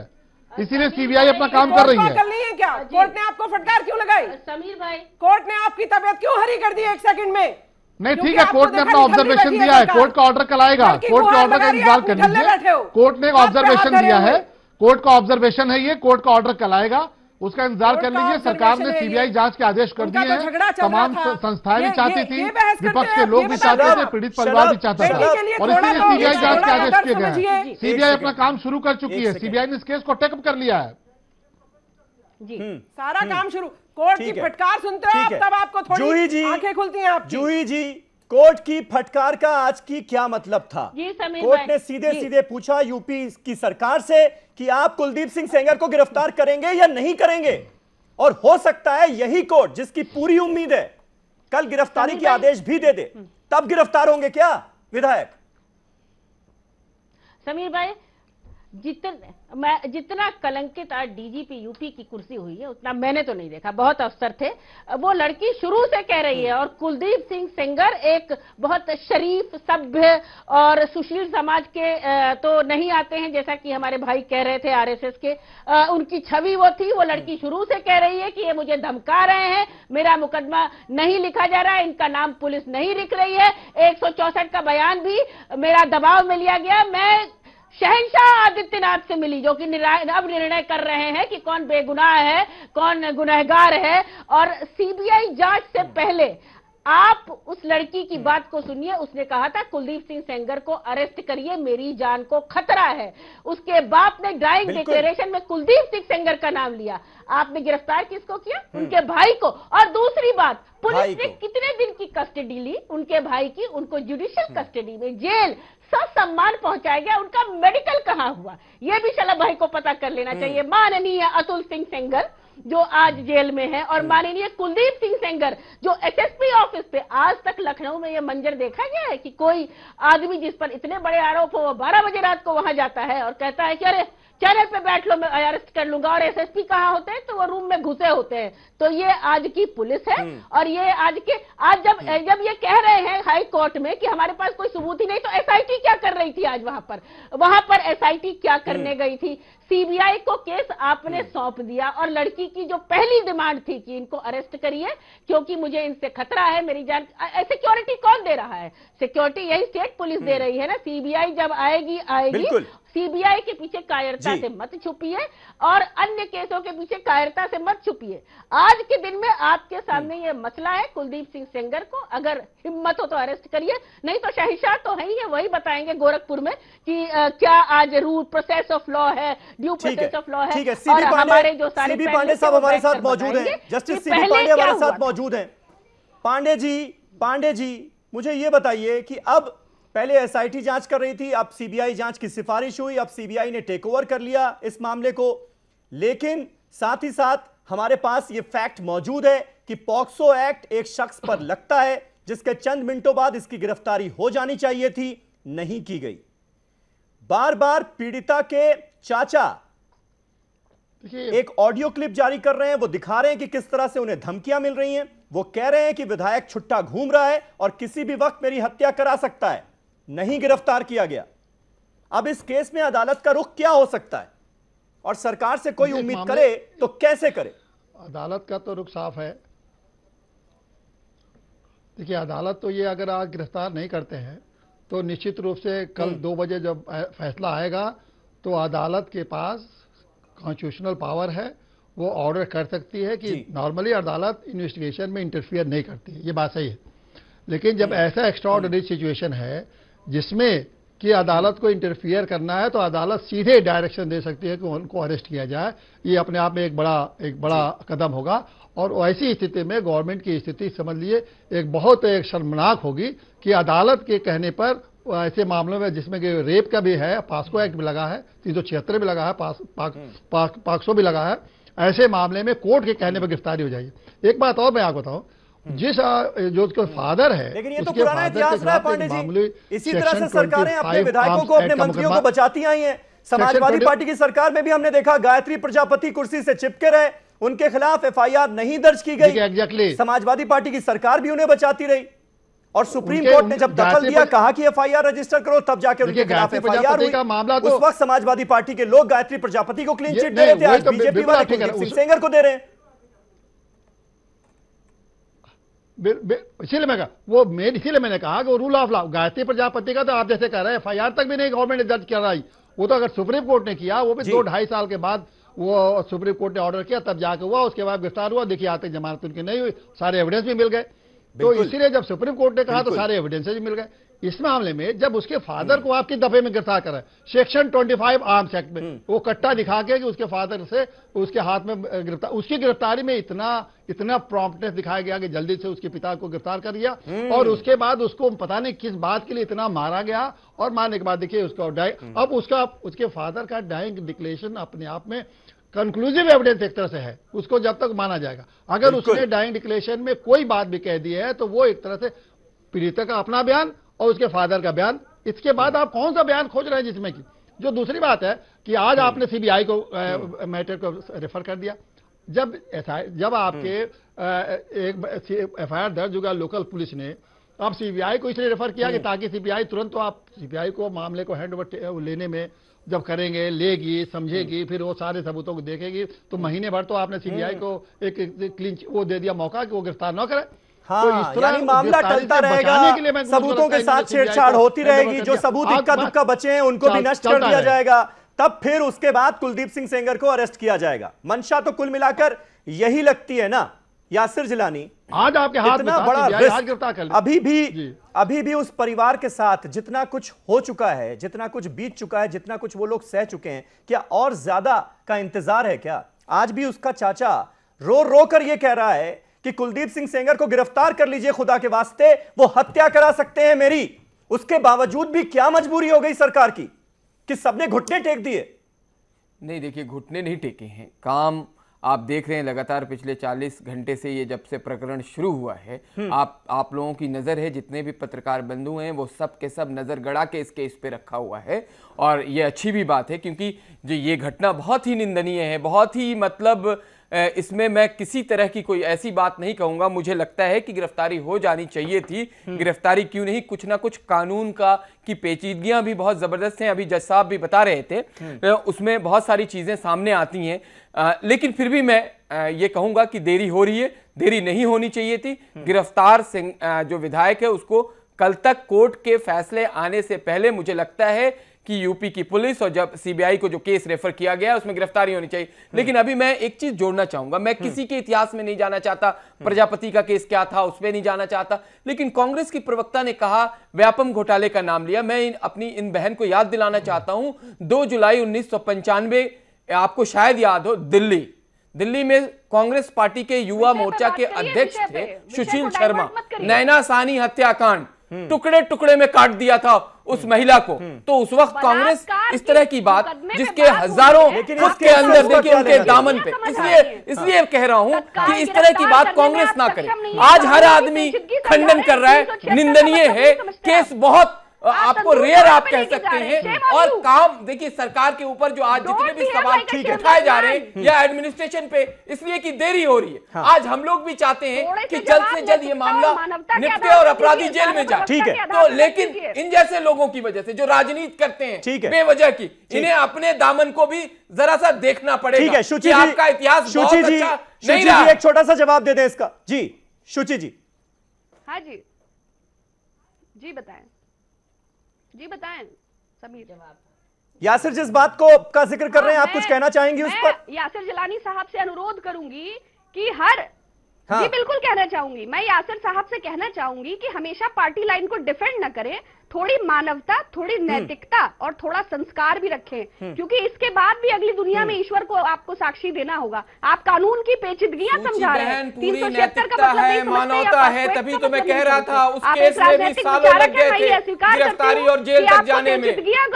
इसीलिए सीबीआई अपना काम कर रही है। क्या कोर्ट ने आपको फटकार क्यों लगाई? समीर भाई, कोर्ट ने आपकी तबीयत क्यों हरी कर दी 1 सेकंड में? नहीं ठीक है, कोर्ट ने अपना ऑब्जर्वेशन दिया है, कोर्ट का ऑर्डर कल आएगा, कोर्ट के ऑर्डर का इंतजार कर लीजिए। कोर्ट ने एक ऑब्जर्वेशन दिया है, कोर्ट का ऑब्जर्वेशन है ये, कोर्ट का ऑर्डर कल आएगा, उसका इंतजार कर लीजिए। सरकार ने सीबीआई जांच के आदेश कर दिए हैं, तमाम संस्थाएं भी चाहती थी, विपक्ष के लोग भी चाहते थे, पीड़ित परिवार भी चाहता था और इसीलिए सीबीआई जांच के आदेश किए गए हैं। सीबीआई अपना काम शुरू कर चुकी है, सीबीआई ने इस केस को टेकअप कर लिया है जी। सारा काम शुरू, कोर्ट की फटकार सुनते हो आप, तब आपको थोड़ी आंखें खुलती हैं आपकी। जूही जी, कोर्ट की फटकार का आज की क्या मतलब था? कोर्ट ने सीधे सीधे पूछा यूपी की सरकार से कि आप कुलदीप सिंह सेंगर को गिरफ्तार करेंगे या नहीं करेंगे, और हो सकता है यही कोर्ट, जिसकी पूरी उम्मीद है कल गिरफ्तारी के आदेश भी दे दे, तब गिरफ्तार होंगे क्या विधायक? समीर भाई, जितना कलंकित आज डीजीपी यूपी की कुर्सी हुई है उतना मैंने तो नहीं देखा। बहुत अफसर थे, वो लड़की शुरू से कह रही है, और कुलदीप सिंह सेंगर एक बहुत शरीफ, सभ्य और सुशील समाज के तो नहीं आते हैं, जैसा कि हमारे भाई कह रहे थे आरएसएस के, उनकी छवि वो थी। वो लड़की शुरू से कह रही है कि ये मुझे धमका रहे हैं, मेरा मुकदमा नहीं लिखा जा रहा है, इनका नाम पुलिस नहीं लिख रही है, 164 का बयान भी मेरा दबाव में लिया गया, मैं शहंशाह आदित्यनाथ से मिली, जो कि अब निर्णय कर रहे हैं कि कौन बेगुनाह है, कौन गुनहगार है। और सीबीआई जांच से पहले आप उस लड़की की बात को सुनिए, उसने कहा था कुलदीप सिंह सेंगर को अरेस्ट करिए, मेरी जान को खतरा है। उसके बाप ने डाइंग डिक्लेरेशन में कुलदीप सिंह सेंगर का नाम लिया। आपने गिरफ्तार किसको किया? उनके भाई को। और दूसरी बात, पुलिस ने कितने दिन की कस्टडी ली उनके भाई की? उनको जुडिशियल कस्टडी में, जेल, सम्मान पहुंचाया गया। उनका मेडिकल कहां हुआ, यह भी शलभ भाई को पता कर लेना चाहिए। माननीय अतुल सिंह सेंगर जो आज जेल में है, और माननीय कुलदीप सिंह सेंगर जो एसएसपी ऑफिस पे, आज तक लखनऊ में यह मंजर देखा गया है कि कोई आदमी जिस पर इतने बड़े आरोप हो, वो 12 बजे रात को वहां जाता है और कहता है कि अरे चैनल पे बैठ लो, मैं अरेस्ट कर लूंगा, और एसएसपी कहां होते हैं? तो वो रूम में घुसे होते हैं। तो ये आज की पुलिस है, और ये आज जब ये कह रहे हैं हाई कोर्ट में कि हमारे पास कोई सबूत ही नहीं, तो एसआईटी क्या कर रही थी आज वहां पर एसआईटी क्या करने गई थी? सीबीआई को केस आपने सौंप दिया, और लड़की की जो पहली डिमांड थी कि इनको अरेस्ट करिए क्योंकि मुझे इनसे खतरा है, मेरी जान, सिक्योरिटी कौन दे रहा है? सिक्योरिटी यही स्टेट पुलिस दे रही है ना। सीबीआई जब आएगी सीबीआई के पीछे कायरता से मत छुपिए, और अन्य केसों के पीछे कायरता से मत छुपिए। आज के दिन में आपके सामने ये मसला है, कुलदीप सिंह सेंगर को अगर हिम्मत हो तो अरेस्ट करिए, नहीं तो शहंशाह तो है ही है, वही बताएंगे गोरखपुर में कि क्या आज रूल प्रोसेस ऑफ लॉ है, ड्यू प्रोसेस ऑफ लॉ है। और हमारे जो सारे पांडे साहब हमारे साथ मौजूद हैं, जस्टिस सीबी पांडे हमारे साथ मौजूद हैं। पांडे जी मुझे ये बताइए कि अब पहले एसआईटी जांच कर रही थी, अब सीबीआई जांच की सिफारिश हुई, अब सीबीआई ने टेक ओवर कर लिया इस मामले को, लेकिन साथ ही साथ हमारे पास यह फैक्ट मौजूद है कि पॉक्सो एक्ट एक शख्स पर लगता है जिसके चंद मिनटों बाद इसकी गिरफ्तारी हो जानी चाहिए थी, नहीं की गई। बार बार पीड़िता के चाचा एक ऑडियो क्लिप जारी कर रहे हैं, वो दिखा रहे हैं कि किस तरह से उन्हें धमकियां मिल रही हैं। वो कह रहे हैं कि विधायक छुट्टा घूम रहा है और किसी भी वक्त मेरी हत्या करा सकता है, नहीं गिरफ्तार किया गया। अब इस केस में अदालत का रुख क्या हो सकता है और सरकार से कोई उम्मीद करे तो कैसे करे? अदालत का तो रुख साफ है। देखिए, अदालत तो ये अगर आज गिरफ्तार नहीं करते हैं तो निश्चित रूप से कल 2 बजे जब फैसला आएगा तो अदालत के पास कॉन्स्टिट्यूशनल पावर है, वो ऑर्डर कर सकती है कि नॉर्मली अदालत इन्वेस्टिगेशन में इंटरफियर नहीं करती है, ये बात सही है। लेकिन जब ऐसा एक्स्ट्राऑर्डिनरी सिचुएशन है जिसमें कि अदालत को इंटरफियर करना है तो अदालत सीधे डायरेक्शन दे सकती है कि उनको अरेस्ट किया जाए। ये अपने आप में एक बड़ा कदम होगा और ऐसी स्थिति में गवर्नमेंट की स्थिति समझ लिए एक बहुत शर्मनाक होगी कि अदालत के कहने पर ऐसे मामलों में जिसमें कि रेप का भी है, पास्को एक्ट भी लगा है, 376 भी लगा है, पाक्सो भी लगा है, ऐसे मामले में कोर्ट के कहने पर गिरफ्तारी हो जाएगी। एक बात और मैं आपको बताऊं, जो उसका फादर है, लेकिन ये तो पुराना इतिहास रहा है पांडे जी। इसी तरह से सरकारें अपने विधायकों को, अपने मंत्रियों को बचाती आई हैं। समाजवादी पार्टी की सरकार में भी हमने देखा गायत्री प्रजापति कुर्सी से चिपके रहे, उनके खिलाफ एफआईआर नहीं दर्ज की गई। एग्जैक्टली समाजवादी पार्टी की सरकार भी उन्हें बचाती रही और सुप्रीम कोर्ट ने जब दखल दिया, कहा कि एफआईआर रजिस्टर करो, तब जाके उनके खिलाफ एफआईआर हुई। उस वक्त समाजवादी पार्टी के लोग गायत्री प्रजापति को क्लीन चिट दे रहे थे, आज बीजेपी वाले कुलदीप सिंह सेंगर को दे रहे हैं। इसीलिए मैंने कहा कि rule of law, Gayatri Prajapati का तो आप जैसे कह रहे हैं एफआईआर तक भी नहीं गवर्नमेंट ने दर्ज कराई। वो तो अगर सुप्रीम कोर्ट ने किया, वो भी 2-2.5 साल के बाद वो सुप्रीम कोर्ट ने ऑर्डर किया तब जाके हुआ, उसके बाद गिरफ्तार हुआ। देखिए आते जमानत उनकी नहीं हुई, सारे एविडेंस भी मिल गए। तो इसीलिए जब सुप्रीम कोर्ट ने कहा तो सारे एविडेंसेज मिल गए। इस मामले में जब उसके फादर को आपकी दफे में गिरफ्तार करा, सेक्शन 25 आर्म्स एक्ट में वो कट्टा दिखा के कि उसके फादर से उसके हाथ में गिरफ्तार, उसकी गिरफ्तारी में इतना प्रॉम्प्टनेस दिखाया गया कि जल्दी से उसके पिता को गिरफ्तार कर दिया और उसके बाद उसको पता नहीं किस बात के लिए इतना मारा गया। और मारने के बाद देखिए उसका अब उसके फादर का डाइंग डिक्लेरेशन अपने आप में कंक्लूसिव एविडेंस एक तरह से है, उसको जब तक माना जाएगा। अगर उसने डाइंग डिक्लेरेशन में कोई बात भी कह दी है तो वो एक तरह से पीड़िता का अपना बयान और उसके फादर का बयान, इसके बाद आप कौन सा बयान खोज रहे हैं जिसमें कि जो दूसरी बात है कि आज आपने सीबीआई को मैटर को रेफर कर दिया। जब आपके एक एफआईआर दर्ज होगा लोकल पुलिस ने, आप सीबीआई को इसलिए रेफर किया कि ताकि सीबीआई तुरंत, तो आप सीबीआई को मामले को हैंड ओवर लेने में जब करेंगे, लेगी, समझेगी, फिर वो सारे सबूतों को देखेगी, तो महीने भर तो आपने सीबीआई को एक क्लीन वो दे दिया मौका कि वो गिरफ्तार न करे। हाँ, तो यानी मामला टलता रहेगा, सबूतों के साथ छेड़छाड़ होती रहेगी, जो सबूत इक्का दुक्का बचे हैं उनको भी नष्ट कर दिया जाएगा, तब फिर उसके बाद कुलदीप सिंह सेंगर को अरेस्ट किया जाएगा। मंशा तो कुल मिलाकर यही लगती है ना यासिर जिलानी। आज आपके हाथ इतना बड़ा रिस्क अभी भी उस परिवार के साथ जितना कुछ हो चुका है, जितना कुछ बीत चुका है, जितना कुछ वो लोग सह चुके हैं, क्या और ज्यादा का इंतजार है क्या? आज भी उसका चाचा रो रो कर यह कह रहा है कि कुलदीप सिंह सेंगर को गिरफ्तार कर लीजिए खुदा के वास्ते, वो हत्या करा सकते हैं मेरी। उसके बावजूद भी क्या मजबूरी हो गई सरकार की कि सबने घुटने टेक दिए? नहीं, देखिए घुटने नहीं टेके हैं, काम आप देख रहे हैं लगातार पिछले 40 घंटे से ये जब से प्रकरण शुरू हुआ है, आप लोगों की नज़र है, जितने भी पत्रकार बंधु हैं वो सब के सब नज़र गड़ा के इस केस पे रखा हुआ है। और ये अच्छी भी बात है क्योंकि जो ये घटना बहुत ही निंदनीय है, बहुत ही मतलब इसमें मैं किसी तरह की कोई ऐसी बात नहीं कहूंगा। मुझे लगता है कि गिरफ्तारी हो जानी चाहिए थी। गिरफ्तारी क्यों नहीं, कुछ ना कुछ कानून की पेचीदगियां भी बहुत जबरदस्त हैं। अभी जज साहब भी बता रहे थे, उसमें बहुत सारी चीजें सामने आती हैं, लेकिन फिर भी मैं ये कहूंगा कि देरी हो रही है, देरी नहीं होनी चाहिए थी। गिरफ्तार जो विधायक है उसको कल तक कोर्ट के फैसले आने से पहले मुझे लगता है कि यूपी की पुलिस और जब सीबीआई को जो केस रेफर किया गया उसमें गिरफ्तारी होनी चाहिए। लेकिन अभी मैं एक चीज जोड़ना चाहूंगा, मैं किसी के इतिहास में नहीं जाना चाहता, प्रजापति का केस क्या था उसमें नहीं जाना चाहता, लेकिन कांग्रेस की प्रवक्ता ने कहा, व्यापम घोटाले का नाम लिया। मैं अपनी इन बहन को याद दिलाना चाहता हूं, 2 जुलाई 1995, आपको शायद याद हो, दिल्ली में कांग्रेस पार्टी के युवा मोर्चा के अध्यक्ष थे सुशील शर्मा, नैना सानी हत्याकांड, टुकड़े टुकड़े में काट दिया था उस महिला को, तो उस वक्त कांग्रेस इस तरह की बात, जिसके हजारों खुद के अंदर देखिए उनके दामन पे, इसलिए कह रहा हूं कि इस तरह की बात कांग्रेस ना करे। आज हर आदमी खंडन कर रहा है, निंदनीय है, केस बहुत आपको रेयर आप कह सकते हैं। और काम देखिए सरकार के ऊपर जो आज जितने भी सवाल उठाए जा रहे हैं या एडमिनिस्ट्रेशन पे, इसलिए कि देरी हो रही है। आज हम लोग भी चाहते हैं कि जल्द से जल्द ये मामला निपटे और अपराधी जेल में जाए। ठीक है, तो लेकिन इन जैसे लोगों की वजह से जो राजनीति करते हैं बेवजह की, इन्हें अपने दामन को भी जरा सा देखना पड़ेगा। ठीक है शुचि जी, आपका इतिहास बहुत अच्छा नहीं रहा। एक छोटा सा जवाब दे दें इसका। जी शुचि जी। हाँ जी जी बताएं, जी बताएं समीर। यासिर जिस बात को का जिक्र कर रहे हैं, आप कुछ कहना चाहेंगी उस पर? यासिर जिलानी साहब से अनुरोध करूंगी कि जी बिल्कुल कहना चाहूंगी, मैं यासिर साहब से कहना चाहूंगी कि हमेशा पार्टी लाइन को डिफेंड न करें, थोड़ी मानवता, थोड़ी नैतिकता और थोड़ा संस्कार भी रखें, क्योंकि इसके बाद भी अगली दुनिया में ईश्वर को आपको साक्षी देना होगा। आप कानून की पेचीदगियां समझा रहे हैं। 376 का मतलब नहीं समझते, मानवता है, तभी तो मैं कह रहा था उस केस में भी सालों लग गए थे गिरफ्तारी और जेल तक जाने में।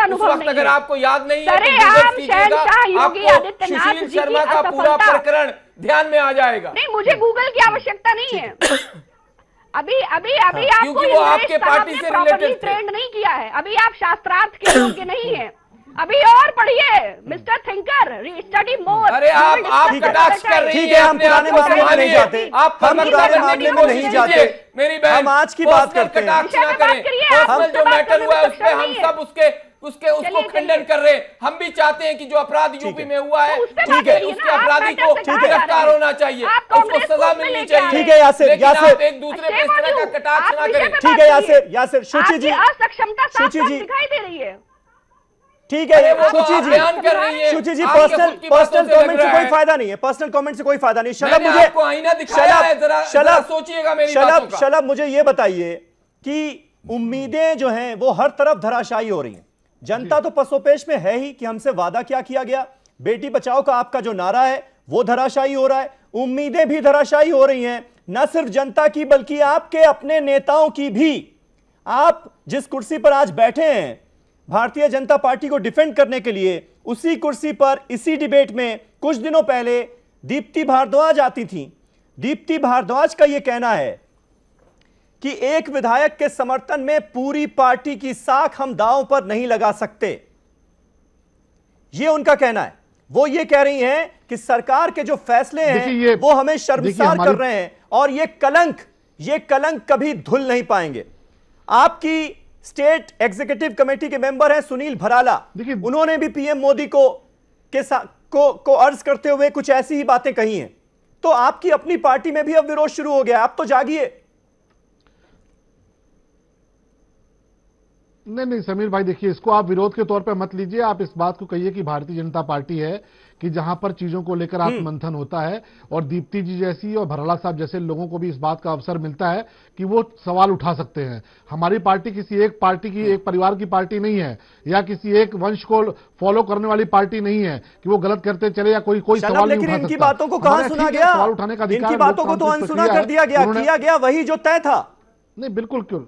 उस वक्त अगर आपको याद नहीं है तो आपको सुशील शर्मा का पूरा प्रकरण ध्यान में आ जाएगा। नहीं, मुझे गूगल की आवश्यकता नहीं है। अभी आपको वो आपके पार्टी से रिलेटेड ट्रेंड नहीं किया है, अभी आप शास्त्रार्थ के योग्य नहीं है। अभी और पढ़िए मिस्टर थिंकर, स्टडी मोर। अरे आप कटाक्ष कर रही हैं। ठीक है, हम पुराने मामले में नहीं जाते, आप पुराने मामले में नहीं जाते। मेरी बहन, हम आज की बात करते हैं। कटाक्ष ना करें, पर्सनल जो मैटर हुआ है उस पे हम सब उसको खंडन कर रहे हैं। हम भी चाहते हैं कि जो अपराध यूपी में हुआ है, ठीक है, उसके अपराधी को गिरफ्तार होना चाहिए, उसको सजा मिलनी चाहिए। ठीक है यासिर, आप एक दूसरे पे इस तरह का कटाक्ष ना करें। ठीक है यासिर, शुचि जी, असक्षमता दिखाई दे रही है। ठीक है शुचि जी, बयान कर रही है। शुचि जी, पर्सनल कमेंट से कोई फायदा नहीं है, पर्सनल कमेंट से कोई फायदा नहीं। शलभ, मुझे आपको आईना दिखाया है, जरा सोचिएगा मेरी बातों का। शलभ, मुझे ये बताइए कि उम्मीदें जो हैं वो हर तरफ धराशायी हो रही हैं। जनता तो पसोपेश में है ही कि हमसे वादा क्या किया गया, बेटी बचाओ का आपका जो नारा है वो धराशायी हो रहा है, उम्मीदें भी धराशायी हो रही हैं, न सिर्फ जनता की बल्कि आपके अपने नेताओं की भी। आप जिस कुर्सी पर आज बैठे हैं भारतीय जनता पार्टी को डिफेंड करने के लिए, उसी कुर्सी पर इसी डिबेट में कुछ दिनों पहले दीप्ति भारद्वाज आती थी। दीप्ति भारद्वाज का यह कहना है कि एक विधायक के समर्थन में पूरी पार्टी की साख हम दांव पर नहीं लगा सकते, यह उनका कहना है। वो ये कह रही हैं कि सरकार के जो फैसले हैं वो हमें शर्मसार कर रहे हैं और ये कलंक कभी धुल नहीं पाएंगे। आपकी स्टेट एग्जीक्यूटिव कमेटी के मेंबर हैं सुनील भराला, उन्होंने भी पीएम मोदी को अर्ज करते हुए कुछ ऐसी ही बातें कही हैं। तो आपकी अपनी पार्टी में भी अब विरोध शुरू हो गया, आप तो जागिए। नहीं समीर भाई, देखिए इसको आप विरोध के तौर पे मत लीजिए। आप इस बात को कहिए कि भारतीय जनता पार्टी है कि जहां पर चीजों को लेकर आत्ममंथन होता है और दीप्ति जी जैसी और भराला साहब जैसे लोगों को भी इस बात का अवसर मिलता है कि वो सवाल उठा सकते हैं। हमारी पार्टी किसी एक पार्टी की, एक परिवार की पार्टी नहीं है या किसी एक वंश को फॉलो करने वाली पार्टी नहीं है कि वो गलत करते चले या कोई सवाल नहीं उठा सकता। इनकी बातों को कहां सुना गया? सवाल उठाने का अधिकार, इनकी बातों को तो अनसुना कर दिया गया, किया गया वही जो तय था। नहीं बिल्कुल, क्यों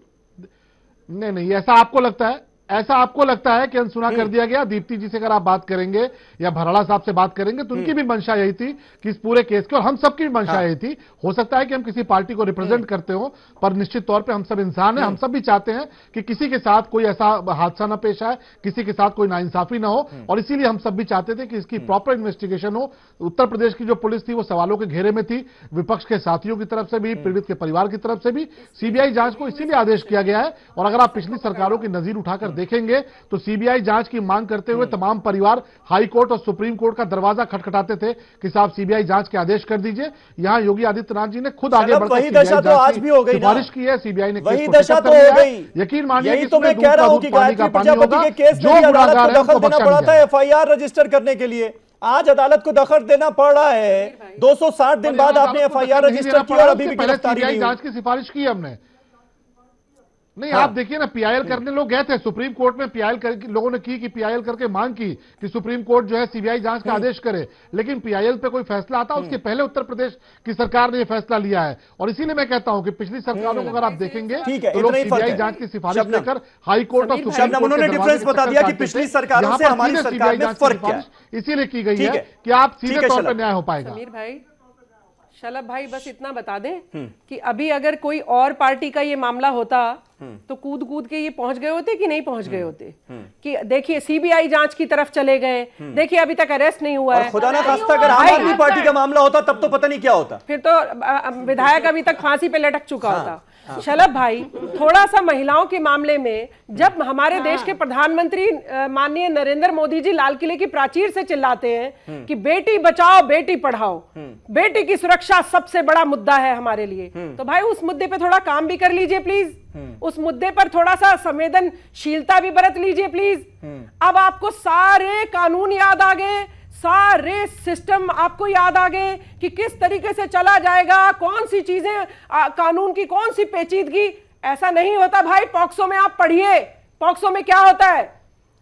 नहीं, ऐसा आपको लगता है? ऐसा आपको लगता है कि अनसुना कर दिया गया? दीप्ति जी से अगर आप बात करेंगे या भराला साहब से बात करेंगे तो उनकी भी मंशा यही थी कि इस पूरे केस की, और हम सबकी भी मंशा यही थी। हो सकता है कि हम किसी पार्टी को रिप्रेजेंट करते हो, पर निश्चित तौर पे हम सब इंसान हैं। हम सब भी चाहते हैं कि किसी के साथ कोई ऐसा हादसा न पेश आए, किसी के साथ कोई नाइंसाफी ना हो, और इसीलिए हम सब भी चाहते थे कि इसकी प्रॉपर इन्वेस्टिगेशन हो। उत्तर प्रदेश की जो पुलिस थी वो सवालों के घेरे में थी, विपक्ष के साथियों की तरफ से भी, पीड़ित के परिवार की तरफ से भी। सीबीआई जांच को इसीलिए आदेश किया गया है। और अगर आप पिछली सरकारों की नजीर उठाकर देखेंगे तो सीबीआई जांच की मांग करते हुए तमाम परिवार हाई कोर्ट और सुप्रीम कोर्ट का दरवाजा खटखटाते थे कि साहब सीबीआई जांच के आदेश कर दीजिए। यहां योगी आदित्यनाथ जी ने खुद आगे बढ़कर वही दशा तो आज भी हो गई, सिफारिश की है, सीबीआई ने वही दशा तो हो गई। यकीन मानिए, यही तो मैं कह रहा हूं कि गायत्री प्रजापति के केस में अदालत को दखल देना पड़ा था एफआईआर रजिस्टर करने के लिए। आज अदालत को दखल देना पड़ रहा है। 260 दिन बाद आपने एफआईआर रजिस्टर की और अभी भी गिरफ्तारी नहीं हुई। जांच की सिफारिश की हमने। नहीं हाँ। आप देखिए ना, पीआईएल करने लोग गए थे सुप्रीम कोर्ट में, पीआईएल लोगों ने की कि पीआईएल करके मांग की कि सुप्रीम कोर्ट जो है सीबीआई जांच का आदेश करे, लेकिन पीआईएल पे कोई फैसला आता उसके पहले उत्तर प्रदेश की सरकार ने यह फैसला लिया है। और इसीलिए मैं कहता हूं कि पिछली सरकारों को अगर आप देखेंगे तो लोग सीबीआई जांच की सिफारिश लेकर हाई कोर्ट और सुप्रीम कोर्ट उन्होंने डिफरेंस बता दिया कि पिछली सरकारों से हमारी सरकार में फर्क क्या है, इसीलिए की गई है कि आप सीधे तौर पर न्याय हो पाएगा। समीर भाई, शलभ भाई, बस इतना बता दें कि अभी अगर कोई और पार्टी का ये मामला होता तो कूद कूद के ये पहुंच गए होते कि नहीं पहुंच गए होते? कि देखिए सीबीआई जांच की तरफ चले गए, देखिए अभी तक अरेस्ट नहीं हुआ है। खुदा ना खास्ता अगर आम आदमी पार्टी का मामला होता तब तो पता नहीं क्या होता, फिर तो विधायक अभी तक फांसी पे लटक चुका होता। शलभ भाई, थोड़ा सा महिलाओं के मामले में, जब हमारे देश के प्रधानमंत्री माननीय नरेंद्र मोदी जी लाल किले की प्राचीर से चिल्लाते हैं कि बेटी बचाओ बेटी पढ़ाओ, बेटी की सुरक्षा सबसे बड़ा मुद्दा है हमारे लिए, तो भाई उस मुद्दे पे थोड़ा काम भी कर लीजिए प्लीज, उस मुद्दे पर थोड़ा सा संवेदनशीलता भी बरत लीजिए प्लीज। अब आपको सारे कानून याद आ गए, सारे सिस्टम आपको याद आ गए कि किस तरीके से चला जाएगा, कौन सी चीजें कानून की कौन सी पेचीदगी। ऐसा नहीं होता भाई। पॉक्सो में आप पढ़िए, पॉक्सो में क्या होता है,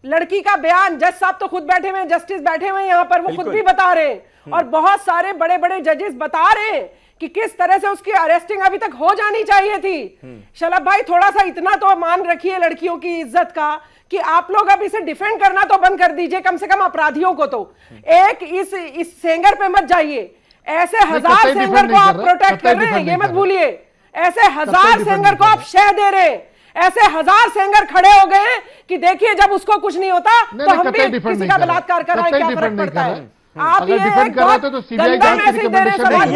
लड़की का बयान, जज साहब तो खुद बैठे हुए हैं, जस्टिस बैठे हुए हैं यहाँ पर, वो खुद भी बता रहे हैं और बहुत सारे बड़े बड़े जजेस बता रहे हैं कि किस तरह से उसकी अरेस्टिंग अभी तक हो जानी चाहिए थी। शलभ भाई, थोड़ा सा इतना तो मान रखिए लड़कियों की इज्जत का कि आप लोग अब इसे डिफेंड करना तो बंद कर दीजिए, कम से कम अपराधियों को तो एक इस सेंगर पे मत जाइए। ऐसे हजार सेंगर को आप प्रोटेक्ट कर रहे हैं, ये मत भूलिए। ऐसे हजार सेंगर को आप शह दे रहे हैं, ऐसे हजार सेंगर खड़े हो गए कि देखिए जब उसको कुछ नहीं होता तो हम भी किसी का बलात्कार कर रहे हैं, क्या फर्क पड़ता है। आप ये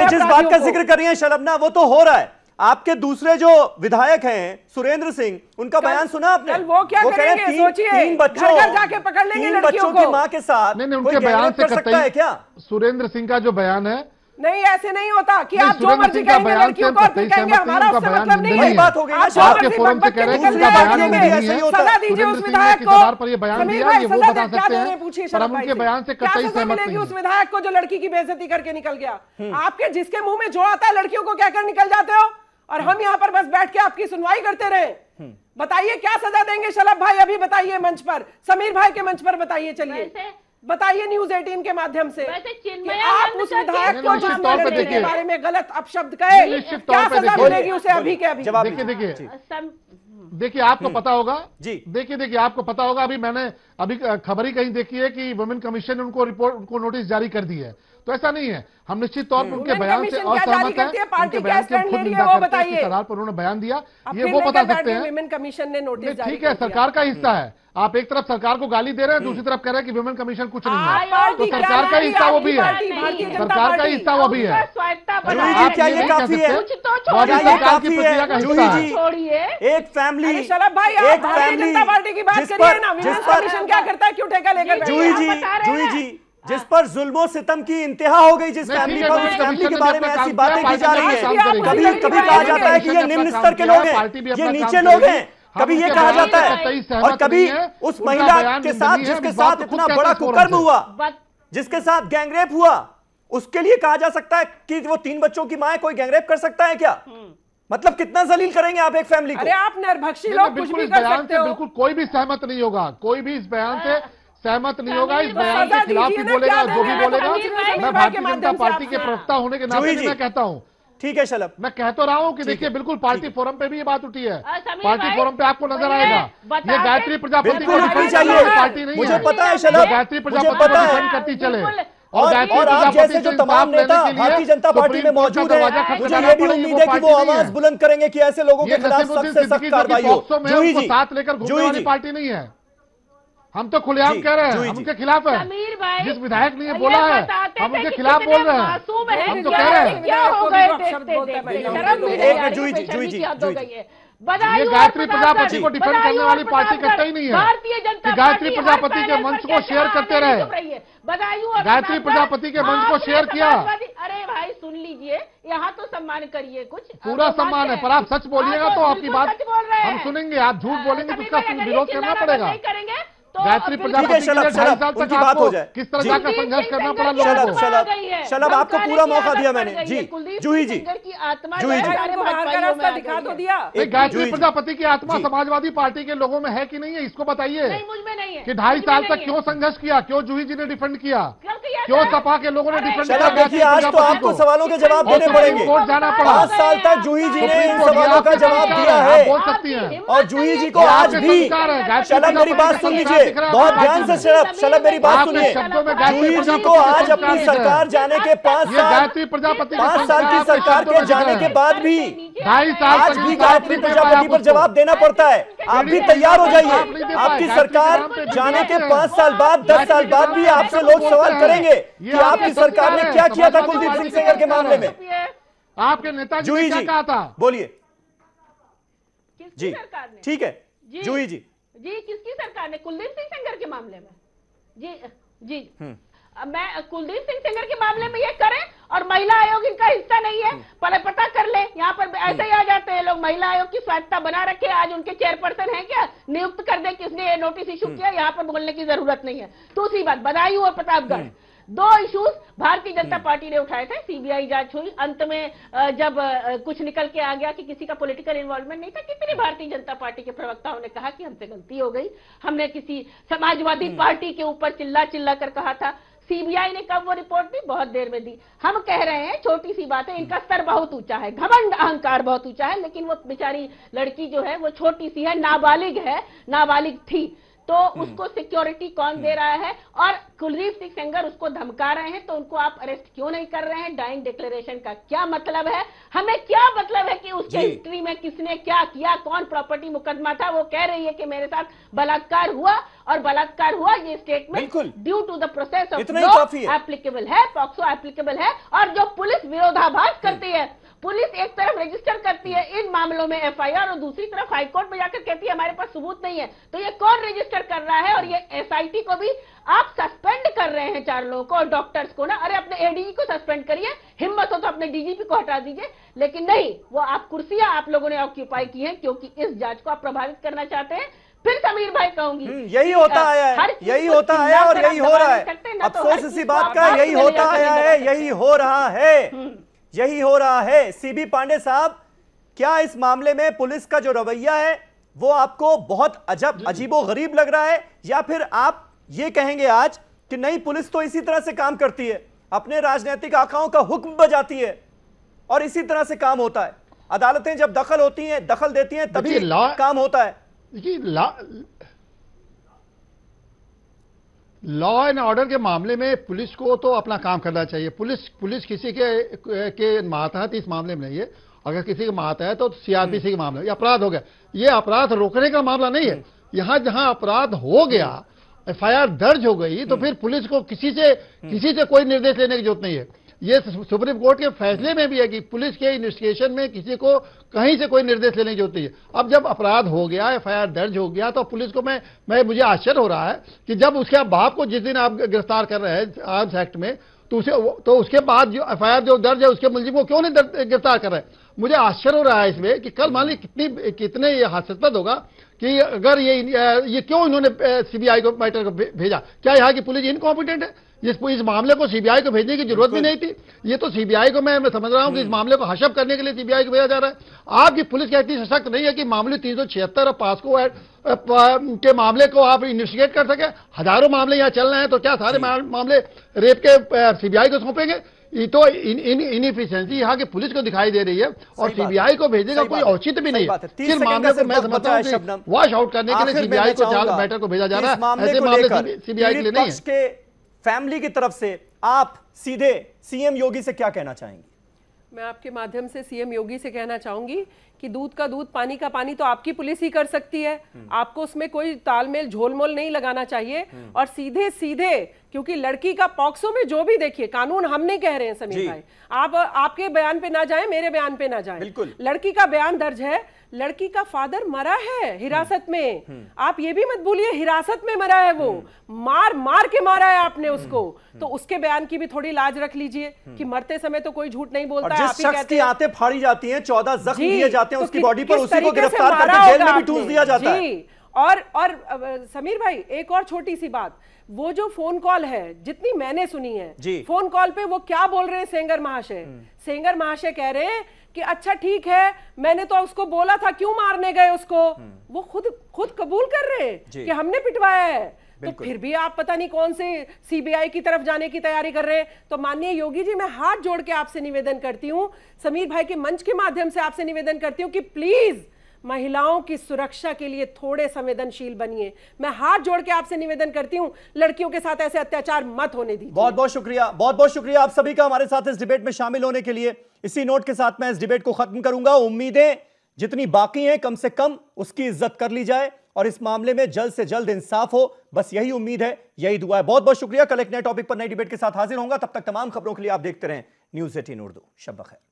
जिस बात का जिक्र कर रही हैं शलभना, वो तो हो रहा है। आपके दूसरे जो विधायक हैं सुरेंद्र सिंह, उनका बयान सुना आपने? वो क्या करेंगे सोचिए, तीन बच्चों घर जाके पकड़ लेंगे लड़कियों की मां के साथ। नहीं, उनके बयान से सकता है क्या? सुरेंद्र सिंह का जो बयान है, नहीं ऐसे नहीं होता कि आप जो मर्जी कहेंगे लड़कियों को, फिर कहेंगे हमारा उससे मतलब नहीं है। बात हो गई ना, आपके फोरम से कह रहे हैं कि उनका बयान नहीं है। सजा दीजिए उस विधायक को, आधार पर ये बयान दिया, ये वो बता सकते हैं, पर हम उनके बयान से कतई सहमत नहीं। उस विधायक को जो लड़की की बेइज्जती करके निकल गया, आपके जिसके मुंह में जो आता है लड़कियों को कहकर निकल जाते हो और हम यहाँ पर बस बैठ के आपकी सुनवाई करते रहे। बताइए क्या सजा देंगे शलभ भाई, अभी बताइए मंच पर, समीर भाई के मंच पर बताइए, चलिए बताइए न्यूज 18 के माध्यम से कि आप उस विधायक को जिस लड़की के बारे में गलत अपशब्द कहे, क्या सजा मिलेगी उसे अभी के अभी? देखिए आपको पता होगा जी, देखिए आपको पता होगा, अभी खबर ही कहीं देखी है कि वुमेन कमिशन ने उनको नोटिस जारी कर दी है। तो ऐसा नहीं है, हम निश्चित तौर पर उनके बयान से असहमत हैं, उनके बयान की हम खुद निंदा करते हैं, किस आधार पर उन्होंने बयान दिया ये वो बता सकते हैं। विमेन कमीशन ने नोटिस जारी ठीक है, सरकार का हिस्सा है। आप एक तरफ सरकार को गाली दे रहे हैं, दूसरी तरफ कह रहे हैं कि विमेन कमीशन कुछ नहीं है, तो सरकार का हिस्सा वो भी है, सरकार का हिस्सा वो भी है। क्या ये काफी है? सरकार की प्रक्रिया का हिस्सा है। एक फैमिली, शलभ भाई, आप भारतीय जनता पार्टी की बात करिए ना, विमेन कमीशन क्या करता है, क्यों ठेका लेकर? जूही जी, जिस पर जुल्मो सितम की इंतहा हो गई, जिस फैमिली पर, उस फैमिली के बारे में ऐसी बातें की जा रही है, कभी कहा जाता है कि ये निम्न स्तर के लोग हैं, ये नीचे लोग हैं, कभी ये कहा जाता है, और कभी उस महिला के साथ जिसके साथ इतना बड़ा कुकर्म हुआ, जिसके साथ गैंगरेप हुआ, उसके लिए कहा जा सकता है कि वो 3 बच्चों की मां है, कोई गैंगरेप कर सकता है क्या? मतलब कितना जलील करेंगे आप एक फैमिली को? अरे आप निर्भक्षी लोग कुछ भी कर सकते हो। बिल्कुल कोई भी सहमत नहीं होगा, कोई भी इस बयान से सहमत नहीं होगा, इस बयान के खिलाफ ही बोलेगा, जो भी बोलेगा। मैं भारतीय जनता पार्टी के प्रवक्ता होने के नाते मैं कहता हूँ, ठीक है शलभ, मैं कह तो रहा हूँ कि देखिए बिल्कुल पार्टी फोरम पे भी ये बात उठी है, पार्टी फोरम पे आपको नजर आएगा, ये गायत्री प्रजापति को डिफेंड करने वाली पार्टी नहीं है, मुझे पता है शलभ, गायत्री प्रजापति को डिफेंड करती चले, और आप जैसे जो तमाम नेता भारतीय जनता पार्टी में मौजूद है, मुझे ये भी उम्मीद है कि वो आवाज बुलंद करेंगे कि ऐसे लोगों के खिलाफ सख्त से सख्त कार्रवाई हो। जूही जी, साथ लेकर घूमने वाली पार्टी नहीं है, हम तो खुलेआम कह रहे हैं, हम उनके खिलाफ है। जिस विधायक ने ये बोला है हम उनके खिलाफ बोल रहे हैं, हम तो कह रहे हैं। ये गायत्री प्रजापति को डिफेंड करने वाली पार्टी कतई ही नहीं है कि गायत्री प्रजापति के मंच को शेयर करते रहे, गायत्री प्रजापति के मंच को शेयर किया। अरे भाई सुन लीजिए, यहाँ तो सम्मान करिए, कुछ पूरा सम्मान है, पर आप सच बोलिएगा तो आपकी बात हम सुनेंगे, आप झूठ बोलेंगे तो उसका विरोध करना पड़ेगा। तो गायत्री प्रजापति के लिए 2.5 साल तक आपको किस तरह जाकर संघर्ष करना पड़ा लोगों को? शलभ आपको पूरा मौका दिया मैंने जी। जूही जी, की आत्मा जूही जी, दिखा तो दिया। गायत्री प्रजापति की आत्मा समाजवादी पार्टी के लोगों में है कि नहीं है, इसको बताइए। नहीं, मुझ में नहीं है कि 2.5 साल तक क्यों संघर्ष किया, क्यों जूही जी ने डिफेंड किया, क्यों सपा के लोगों ने डिफेंड किया? देखिए आज तो आपको सवालों के जवाब देने पड़ेंगे। कोर्ट जाना पड़ा। 5 साल तक जूही जी ने इन सवालों का जवाब दिया है, बोल सकती हैं। और जूही जी को आज भी, शलभ मेरी बात सुन लीजिए बहुत ध्यान से, शलभ मेरी बात सुनिए। जूही जी को आज अपनी सरकार जाने के 5 साल की सरकार के जाने के बाद भी 2.5 साल आज भी गायत्री प्रजापति पर जवाब देना पड़ता है। आप भी तैयार हो जाइए, आपकी सरकार जाने के 5 साल बाद, 10 साल बाद भी आपसे लोग सवाल करेंगे कि आपकी सरकार ने क्या किया था कुलदीप सिंह सेंगर के मामले में। आपके नेताजी ने क्या कहा था? बोलिए जी। ठीक है जूही जी। जी किसकी सरकार ने? कुलदीप सिंह सेंगर के मामले में जी मैं कुलदीप सिंह सेंगर के मामले में ये करें और महिला आयोग इनका हिस्सा नहीं है, पहले पता कर ले। यहाँ पर ऐसे ही आ जाते हैं लोग, महिला आयोग की स्वायत्ता बना रखे, आज उनके चेयरपर्सन है क्या, नियुक्त कर दे किसने ये नोटिस इशू किया, यहाँ पर बोलने की जरूरत नहीं है। दूसरी बात, बदायूं और प्रतापगढ़ 2 इश्यूज भारतीय जनता पार्टी ने उठाए थे। सीबीआई जांच हुई, अंत में जब कुछ निकल के आ गया कि किसी का पॉलिटिकल इन्वॉल्वमेंट नहीं था, कितनी भारतीय जनता पार्टी के प्रवक्ताओं ने कहा कि हमसे गलती हो गई, हमने किसी समाजवादी पार्टी के ऊपर चिल्ला चिल्ला कर कहा था। सीबीआई ने कब वो रिपोर्ट दी? बहुत देर में दी। हम कह रहे हैं छोटी सी बात है, इनका स्तर बहुत ऊंचा है, घमंड अहंकार बहुत ऊंचा है, लेकिन वो बेचारी लड़की जो है वो छोटी सी है, नाबालिग है, नाबालिग थी, तो उसको सिक्योरिटी कौन दे रहा है? और कुलदीप सिंह सेंगर उसको धमका रहे हैं, तो उनको आप अरेस्ट क्यों नहीं कर रहे हैं? डाइंग डिक्लेरेशन का क्या मतलब है? हमें क्या मतलब है कि उसके हिस्ट्री में किसने क्या किया, कौन प्रॉपर्टी मुकदमा था? वो कह रही है कि मेरे साथ बलात्कार हुआ, और बलात्कार हुआ ये statement due to the process of law applicable है, पॉक्सो एप्लीकेबल है। और जो पुलिस विरोधाभास करती है, पुलिस एक तरफ रजिस्टर करती है इन मामलों में एफआईआर और दूसरी तरफ हाईकोर्ट में जाकर कहती है हमारे पास सबूत नहीं है, तो ये कौन रजिस्टर कर रहा है? और ये एसआईटी को भी आप सस्पेंड कर रहे हैं 4 लोगों को, और डॉक्टर्स को ना, अरे अपने एडीजी को सस्पेंड करिए, हिम्मत हो तो अपने डीजीपी को हटा दीजिए, लेकिन नहीं, वो आप कुर्सियां आप लोगों ने ऑक्यूपाई की हैं क्योंकि इस जांच को आप प्रभावित करना चाहते हैं। फिर समीर भाई कहूंगी यही होता आया है, यही होता आया और यही हो रहा है। अफसोस इसी बात का, यही होता आया है, यही हो रहा है, यही हो रहा है। सीबी पांडे साहब, क्या इस मामले में पुलिस का जो रवैया है वो आपको बहुत अजीबो गरीब लग रहा है, या फिर आप ये कहेंगे आज कि नहीं, पुलिस तो इसी तरह से काम करती है, अपने राजनीतिक आकाओं का हुक्म बजाती है और इसी तरह से काम होता है? अदालतें जब दखल होती हैं, दखल देती हैं, तभी काम होता है। लॉ एंड ऑर्डर के मामले में पुलिस को तो अपना काम करना चाहिए। पुलिस किसी के मातहत इस मामले में नहीं है। अगर किसी के मातहत तो सीआरपीसी के मामले, ये अपराध हो गया, ये अपराध रोकने का मामला नहीं है। यहां जहां अपराध हो गया, एफआईआर दर्ज हो गई, तो फिर पुलिस को किसी से कोई निर्देश लेने की जरूरत नहीं है। ये सुप्रीम कोर्ट के फैसले में भी है कि पुलिस के इन्वेस्टिगेशन में किसी को कहीं से कोई निर्देश लेने की जरूरत नहीं है। अब जब अपराध हो गया, एफआईआर दर्ज हो गया, तो पुलिस को मुझे आश्चर्य हो रहा है कि जब उसके बाप को जिस दिन आप गिरफ्तार कर रहे हैं आर्म्स एक्ट में, तो उसके बाद जो एफआईआर जो दर्ज है उसके मुलजिम को क्यों नहीं गिरफ्तार कर रहे हैं? मुझे आश्चर्य हो रहा है इसमें कि कल मान ली कितने ये हास्यास्पद होगा कि अगर ये क्यों इन्होंने सीबीआई को मैटर को भेजा? क्या यहाँ की पुलिस इनकॉम्पिटेंट है? इस मामले को सीबीआई को भेजने की जरूरत भी नहीं थी। ये तो सीबीआई को मैं समझ रहा हूं कि इस मामले को हशप करने के लिए सीबीआई को भेजा जा रहा है। आपकी पुलिस क्या इतनी सशक्त नहीं है कि मामले 376 और पास्को के मामले को आप इन्वेस्टिगेट कर सके? हजारों मामले यहाँ चल रहे हैं, तो क्या सारे मामले रेप के सीबीआई को सौंपेंगे? ये तो इनएफिशिएंसी यहाँ की पुलिस को दिखाई दे रही है, और सीबीआई को भेजने का कोई औचित्य भी नहीं है। किस मामले को मैं समझता हूँ वॉश आउट करने के लिए सीबीआई को मैटर को भेजा जा रहा है, ऐसे मामले सीबीआई के लिए नहीं है। फैमिली की तरफ से आप सीधे सीएम योगी से क्या कहना चाहेंगे? मैं आपके माध्यम से सीएम योगी से कहना चाहूंगी कि दूध का दूध, पानी का पानी तो आपकी पुलिस ही कर सकती है। आपको उसमें कोई तालमेल झोलमोल नहीं लगाना चाहिए, और सीधे सीधे, क्योंकि लड़की का पॉक्सो में जो भी देखिए, कानून हम नहीं कह रहे हैं समीर भाई, आप आपके बयान पे ना जाए, मेरे बयान पे ना जाए, लड़की का बयान दर्ज है, लड़की का फादर मरा है हिरासत में। आप ये भी मत भूलिए, हिरासत में मरा है वो, मार के मारा है आपने उसको, तो उसके बयान की भी थोड़ी लाज रख लीजिए कि मरते समय तो कोई झूठ नहीं बोलता है। जिस शख्स की आंतें फाड़ी जाती हैं, 14 जख्म दिए जाते हैं उसकी बॉडी पर, उसी को गिरफ्तार करके जेल में भी ठूंस दिया जाता है। और समीर भाई एक और छोटी सी बात, वो जो फोन कॉल है जितनी मैंने सुनी है, फोन कॉल पे वो क्या बोल रहे हैं सेंगर महाशय? सेंगर महाशय कह रहे हैं कि अच्छा ठीक है, मैंने तो उसको बोला था, क्यों मारने गए उसको? वो खुद कबूल कर रहे हैं कि हमने पिटवाया है। तो फिर भी आप पता नहीं कौन से सीबीआई की तरफ जाने की तैयारी कर रहे हैं। तो माननीय योगी जी, मैं हाथ जोड़ के आपसे निवेदन करती हूं, समीर भाई के मंच के माध्यम से आपसे निवेदन करती हूं कि प्लीज महिलाओं की सुरक्षा के लिए थोड़े संवेदनशील बनिए। मैं हाथ जोड़ के आपसे निवेदन करती हूं, लड़कियों के साथ ऐसे अत्याचार मत होने दीजिए। बहुत बहुत शुक्रिया आप सभी का हमारे साथ इस डिबेट में शामिल होने के लिए। इसी नोट के साथ मैं इस डिबेट को खत्म करूंगा। उम्मीदें जितनी बाकी हैं कम से कम उसकी इज्जत कर ली जाए और इस मामले में जल्द से जल्द इंसाफ हो, बस यही उम्मीद है, यही दुआ है। बहुत बहुत शुक्रिया। कल एक नए टॉपिक पर नई डिबेट के साथ हाजिर होऊंगा। तब तक तमाम खबरों के लिए आप देखते रहें News 18 उर्दू। शब बखैर।